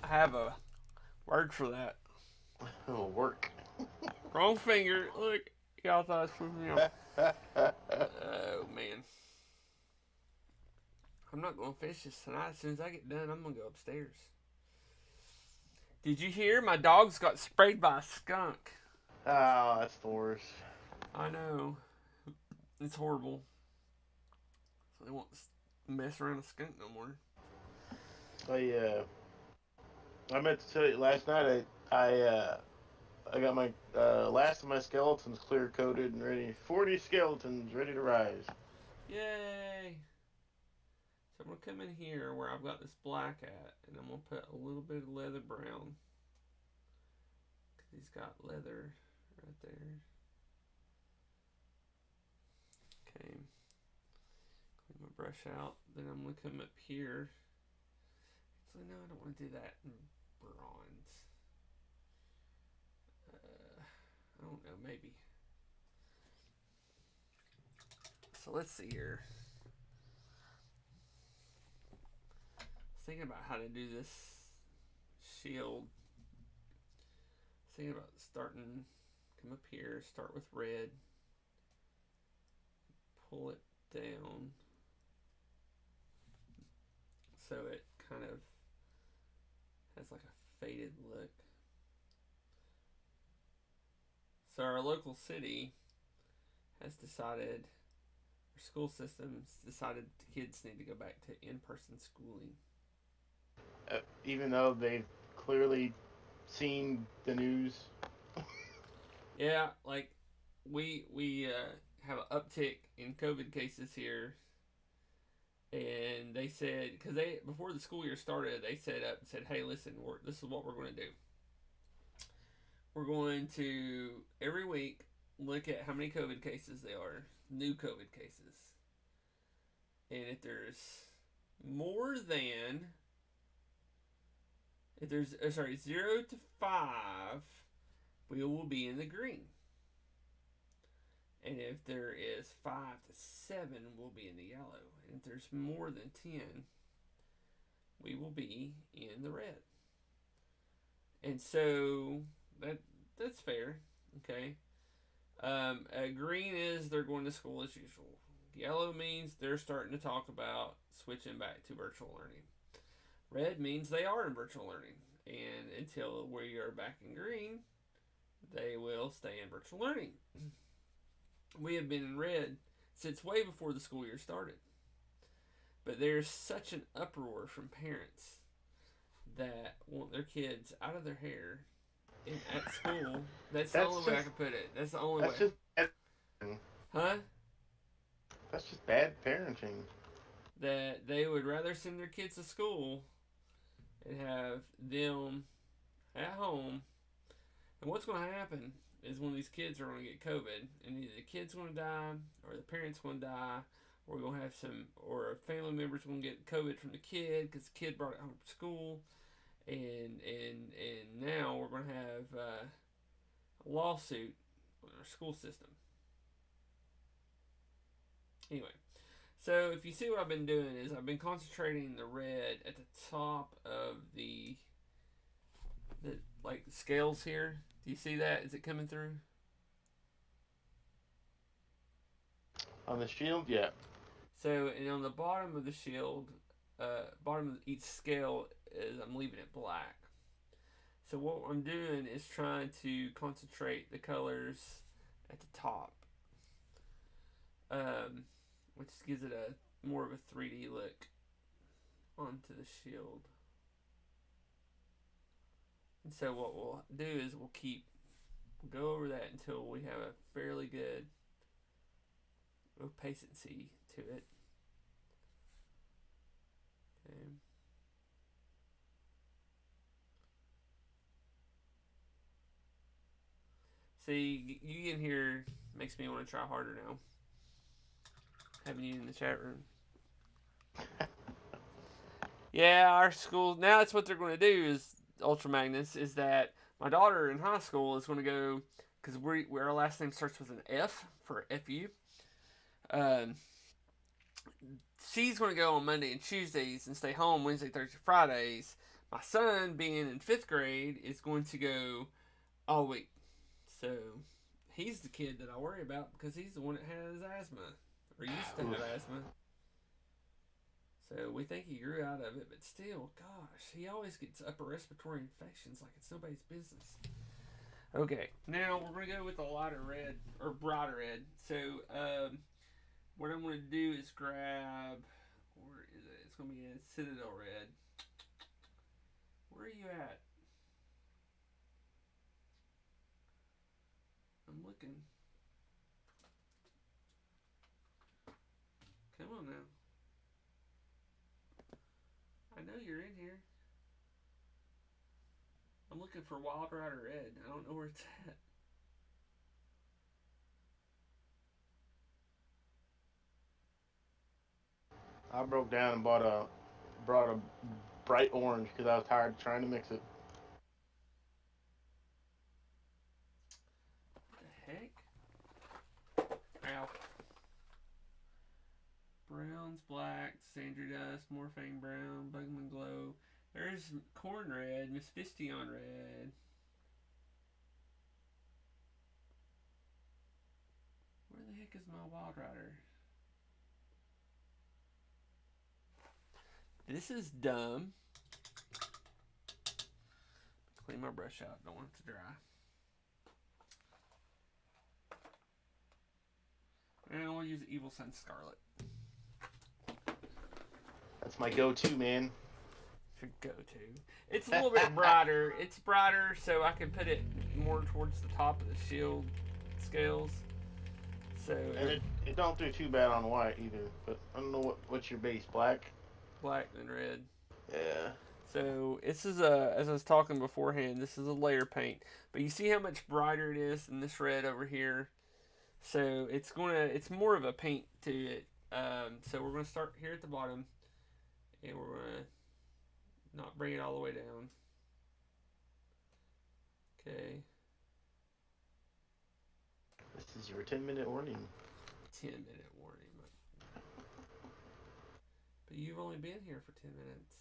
I have a word for that. Oh, work. Wrong finger. Look, y'all thought I was flipping me off. Oh man. I'm not going to fish this tonight. As soon as I get done, I'm going to go upstairs. Did you hear? My dogs got sprayed by a skunk. Oh, that's the worst. I know. It's horrible. So they won't mess around a skunk no more. I meant to tell you last night. I got my last of my skeletons clear coated and ready. 40 skeletons ready to rise. Yay! So I'm going to come in here where I've got this black at, and I'm going to put a little bit of leather brown. Because he's got leather right there. Okay. Clean my brush out. Then I'm going to come up here. So no, I don't want to do that in bronze. I don't know, maybe. So let's see here. I was thinking about how to do this shield. I was thinking about starting, come up here, start with red, pull it down so it kind of has like a faded look. So our local city has decided, our school systems decided the kids need to go back to in-person schooling. Even though they've clearly seen the news. Yeah, like we have an uptick in COVID cases here, and they said because they before the school year started, they set up and said, "Hey, listen, this is what we're going to do. We're going to every week look at how many COVID cases there are, new COVID cases, and if there's more than if there's 0 to 5, we will be in the green." And if there is 5 to 7, we'll be in the yellow. And if there's more than 10, we will be in the red. And so that's fair, okay. Green is they're going to school as usual. Yellow means they're starting to talk about switching back to virtual learning. Red means they are in virtual learning, and until we are back in green, they will stay in virtual learning. We have been in red since way before the school year started. But there's such an uproar from parents that want their kids out of their hair and at school. That's the only way I can put it. That's the only way. That's just bad. Huh? That's just bad parenting. That they would rather send their kids to school and have them at home. And what's going to happen is one of these kids are going to get COVID, and either the kid's going to die, or the parent's going to die, or we're going to have or a family member's going to get COVID from the kid because the kid brought it home from school, and now we're going to have a lawsuit on our school system. Anyway, so if you see what I've been doing is I've been concentrating the red at the top of the like scales here. Do you see that? Is it coming through? On the shield, yeah. So, and on the bottom of the shield, bottom of each scale is I'm leaving it black. So what I'm doing is trying to concentrate the colors at the top, which gives it a more of a 3D look onto the shield. And so what we'll do is we'll go over that until we have a fairly good opacency to it. Okay. See, you in here makes me want to try harder now. Having you in the chat room. Yeah, our school now that's what they're going to do is Ultra Magnus is that my daughter in high school is going to go because our last name starts with an F for FU. Um, she's going to go on Monday and Tuesdays and stay home Wednesday, Thursday, Fridays. My son, being in fifth grade, is going to go all week. So he's the kid that I worry about because he's the one that has asthma or used to have asthma. So we think he grew out of it, but still, gosh, he always gets upper respiratory infections like it's nobody's business. Okay, now we're gonna go with a lighter red or brighter red. So what I'm gonna do is grab, where is it? It's gonna be a Citadel red. Where are you at? I'm looking. Come on now. I know you're in here. I'm looking for Wild Rider Red. I don't know where it's at. I broke down and brought a bright orange because I was tired of trying to mix it. What the heck? Ow. Browns, blacks, Sandry Dust, Morphine Brown, Bugman Glow. There's Corn Red, Miss Fistion Red. Where the heck is my Wild Rider? This is dumb. Clean my brush out. Don't want it to dry. And I'll use Evil Sun Scarlet. That's my go-to, man. Should go to. It's a little bit brighter. It's brighter, so I can put it more towards the top of the shield scales. So And it don't do too bad on white either. But I don't know what's your base, black? black and red. Yeah. So this is a, as I was talking beforehand, this is a layer paint. But you see how much brighter it is than this red over here. So it's more of a paint to it. So we're gonna start here at the bottom, and we're gonna not bring it all the way down. Okay, This is your 10-minute warning. 10-minute warning. But you've only been here for 10 minutes.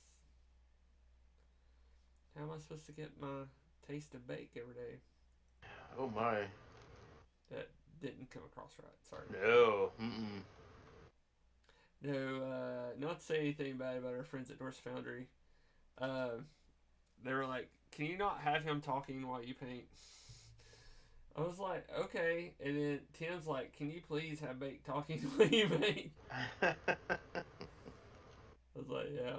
How am I supposed to get my taste of bake every day? Oh my. That didn't come across right. Sorry. No. Mm-mm. No, not to say anything bad about our friends at Norse Foundry. Uh, they were like, "Can you not have him talking while you paint?" I was like, "Okay," and then Tim's like, "Can you please have Bake talking while you paint?" I was like, "Yeah."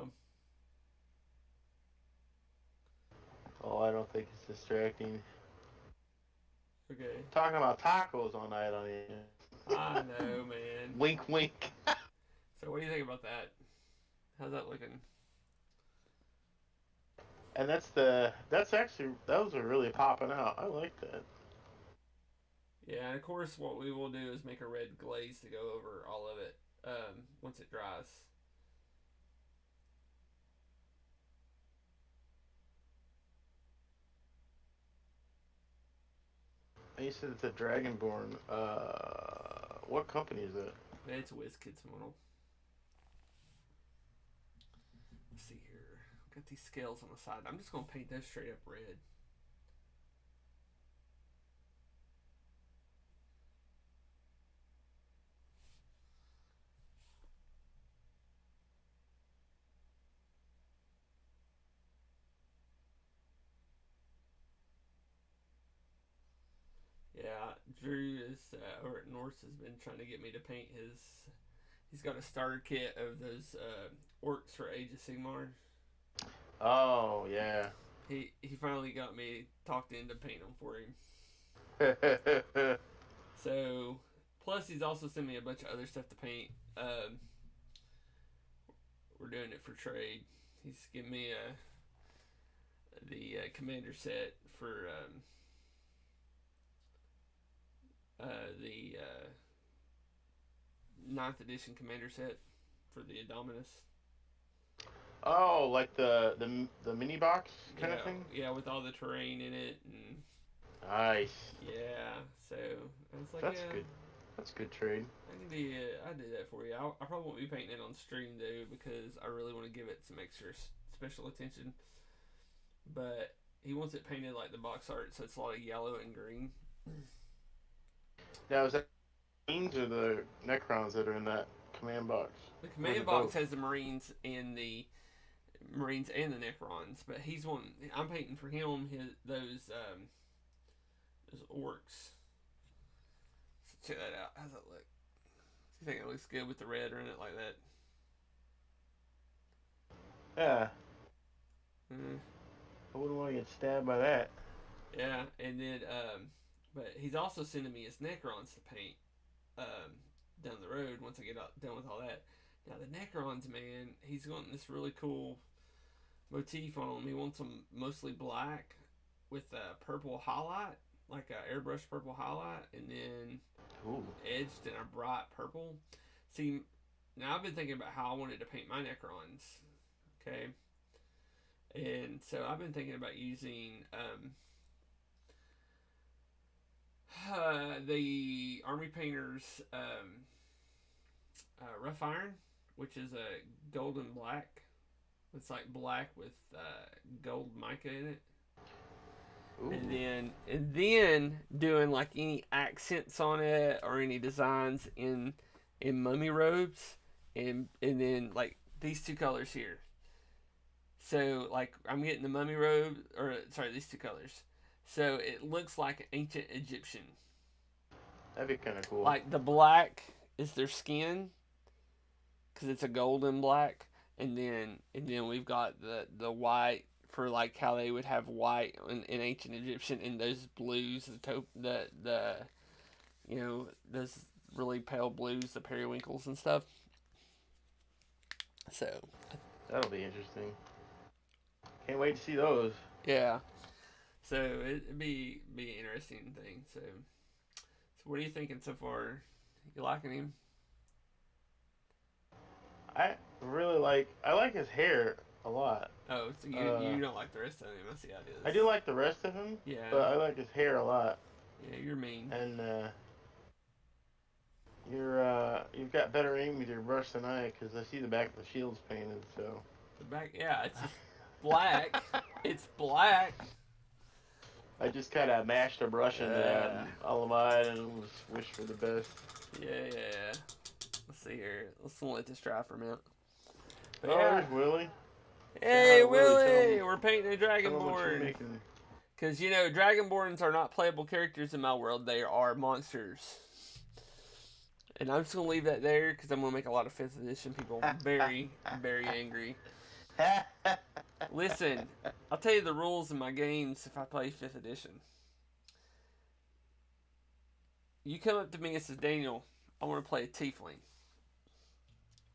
Oh, I don't think it's distracting. Okay. Talking about tacos all night on you. I know, man. Wink, wink. So, what do you think about that? How's that looking? And that's actually those are really popping out. I like that. Yeah, and of course, what we will do is make a red glaze to go over all of it once it dries. And you said it's a Dragonborn. What company is it? It's WizKids model. Let's see here. Got these scales on the side. I'm just gonna paint those straight up red. Yeah, Drew is over at Norse has been trying to get me to paint his. He's got a starter kit of those orcs for Age of Sigmar. Oh yeah. He finally got me talked into painting them for him. So plus he's also sent me a bunch of other stuff to paint. We're doing it for trade. He's given me the commander set for the 9th edition commander set for the Indominus. Oh, like the mini box kind of Yeah, thing. yeah, with all the terrain in it, and Nice. yeah. So I was like, That's yeah, good. That's a good trade. I can do it. I do that for you. I probably won't be painting it on stream though because I really want to give it some extra special attention. But he wants it painted like the box art, so it's a lot of yellow and green. Now, is that Marines or the Necrons that are in that command box? The Or is command it box both? has the Marines and the Necrons, but he's one. I'm painting for him those orcs. So check that out. How's that look? Do you think it looks good with the red in it like that? Yeah. Mm, I wouldn't want to get stabbed by that. yeah, and then but he's also sending me his Necrons to paint um down the road once I get done with all that. Now the Necrons, man, he's wanting this really cool motif on them. He wants them mostly black with a purple highlight, like a airbrush purple highlight, and then Ooh. edged in a bright purple. See, now I've been thinking about how I wanted to paint my Necrons. Okay, and so I've been thinking about using the Army Painters rough iron, which is a golden black. It's like black with gold mica in it, Ooh. and then doing like any accents on it or any designs in mummy robes, and then like these two colors here. So like I'm getting the mummy robe, or sorry, these two colors. So it looks like ancient Egyptian. That'd be kind of cool. Like the black is their skin because it's a golden black, and then we've got the white for like how they would have white in ancient Egyptian, and those blues, the those really pale blues, the periwinkles and stuff. So That'll be interesting. Can't wait to see those. yeah, so it'd be an interesting thing. So what are you thinking so far? You liking him? I like his hair a lot. Oh, so you Uh, you don't like the rest of him? I see how it I is. do like the rest of him, Yeah, but I like his hair a lot. yeah, you're mean. And you've got better aim with your brush than I, because I see the back of the shield's painted. So The back, yeah, it's just black. It's black. I just kind of mashed a brush into that Uh, and alamide and was wish for the best. yeah. Let's see here. Let's let this dry for a minute. But Oh, yeah. there's Willie. Say hi Hey, to Willie. Willie! We're painting a Tell him what you're Dragonborn. making. Because, Dragonborns are not playable characters in my world. They are monsters. And I'm just going to leave that there because I'm going to make a lot of 5th edition people very, very angry. Listen, I'll tell you the rules in my games if I play 5th edition. You come up to me and says, Daniel, I want to play a tiefling.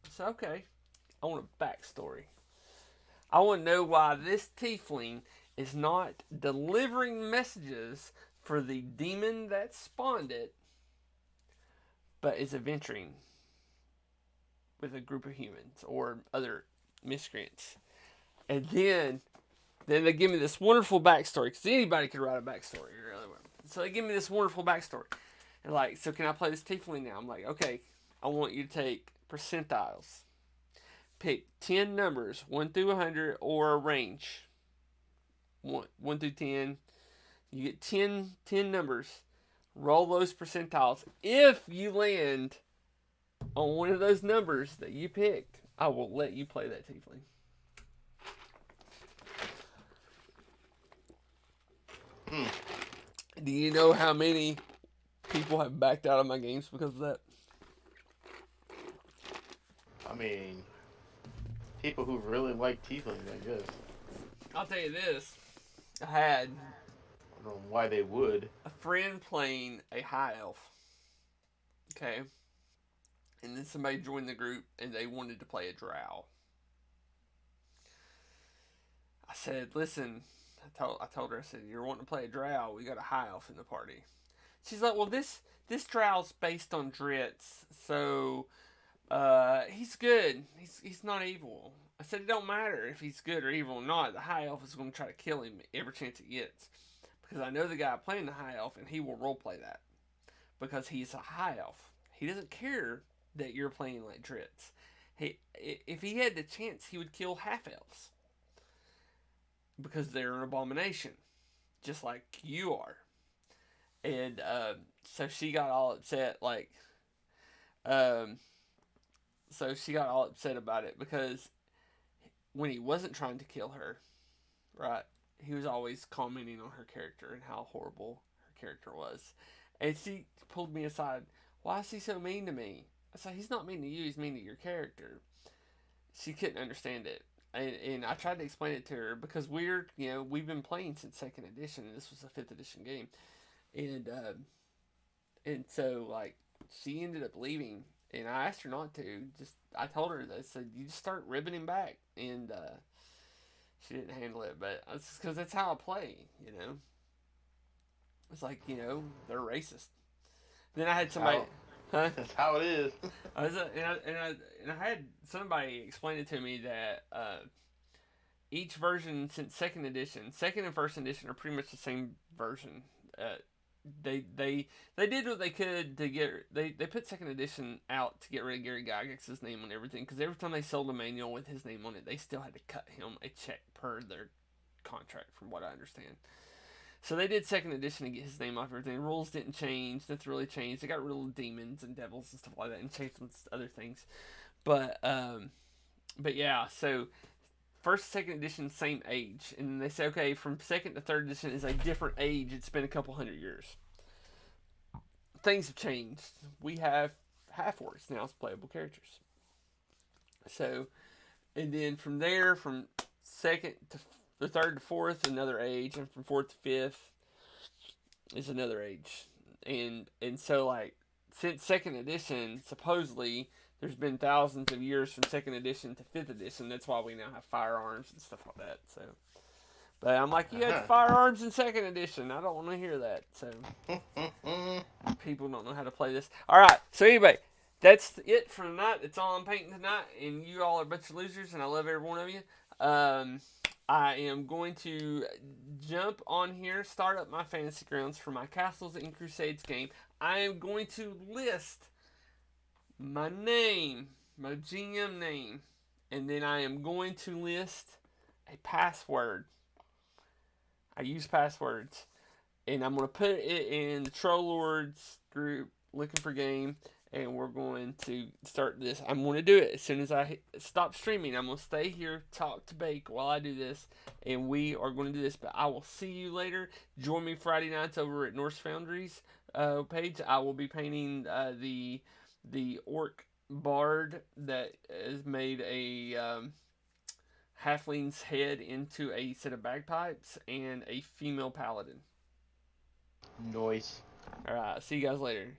I said, okay. I want a backstory. I want to know why this tiefling is not delivering messages for the demon that spawned it, but is adventuring with a group of humans or other miscreants. And then they give me this wonderful backstory because anybody could write a backstory, really. So they give me this wonderful backstory. And like, so can I play this tiefling now? I'm like, okay, I want you to take percentiles. Pick 10 numbers, 1 through 100, or a range. 1 through 10. You get 10 numbers. Roll those percentiles. If you land on one of those numbers that you picked, I will let you play that tiefling. Hmm. Do you know how many people have backed out of my games because of that? I mean, people who really like tieflings, I guess. I'll tell you this. I had I don't know why they would. a friend playing a high elf. Okay. And then somebody joined the group and they wanted to play a drow. I said, listen, I told her, I said, you're wanting to play a drow, we got a high elf in the party. She's like, well, this drow's based on Dritz, so He's good. He's not evil. I said it don't matter if he's good or evil or not. The high elf is going to try to kill him every chance he gets, because I know the guy playing the high elf, and he will roleplay that because he's a high elf. He doesn't care that you're playing like Dritz. If he had the chance, he would kill half elves because they're an abomination, just like you are. And so she got all upset, like, um, so she got all upset about it because when he wasn't trying to kill her, right, he was always commenting on her character and how horrible her character was. And she pulled me aside. Why is he so mean to me? I said, he's not mean to you, he's mean to your character. She couldn't understand it. And I tried to explain it to her because we've been playing since second edition, and this was a fifth edition game. And so, like, she ended up leaving, and I asked her not to. I told her that. I said, you just start ribbing him back. And she didn't handle it, but it's because that's how I play, you know? It's like, they're racist. Then I had somebody. Huh? That's how it is. I had somebody explain it to me that each version since second and first edition are pretty much the same version. They did what they could to get they put second edition out to get rid of Gary Gygax's name on everything, because every time they sold a manual with his name on it, they still had to cut him a check per their contract, from what I understand. So they did second edition to get his name off everything. Rules didn't change. That's really changed. They got rid of demons and devils and stuff like that, and changed some other things. But yeah. So first, second edition, same age, and they say, okay, from second to third edition is a different age. It's been a couple hundred years. Things have changed. We have half orcs now as playable characters. So, and then from there, from second to the third to fourth, another age, and from fourth to fifth is another age. And so, like, since second edition, supposedly there's been thousands of years from second edition to fifth edition. That's why we now have firearms and stuff like that. So, but I'm like, you had firearms in second edition. I don't want to hear that. So people don't know how to play this. All right. So anyway, that's it for tonight. That's all I'm painting tonight, and you all are a bunch of losers, and I love every one of you. I am going to jump on here, start up my fantasy grounds for my Castles and Crusades game. I am going to list my name, my GM name, and then I am going to list a password. I use passwords, and I'm going to put it in the Troll Lords group, looking for game, and we're going to start this. I'm going to do it as soon as I stop streaming. I'm going to stay here, talk to Bake while I do this, and we are going to do this. But I will see you later. Join me Friday nights over at Norse Foundry's page. I will be painting the orc bard that has made a halfling's head into a set of bagpipes, and a female paladin. Noise. Alright, see you guys later.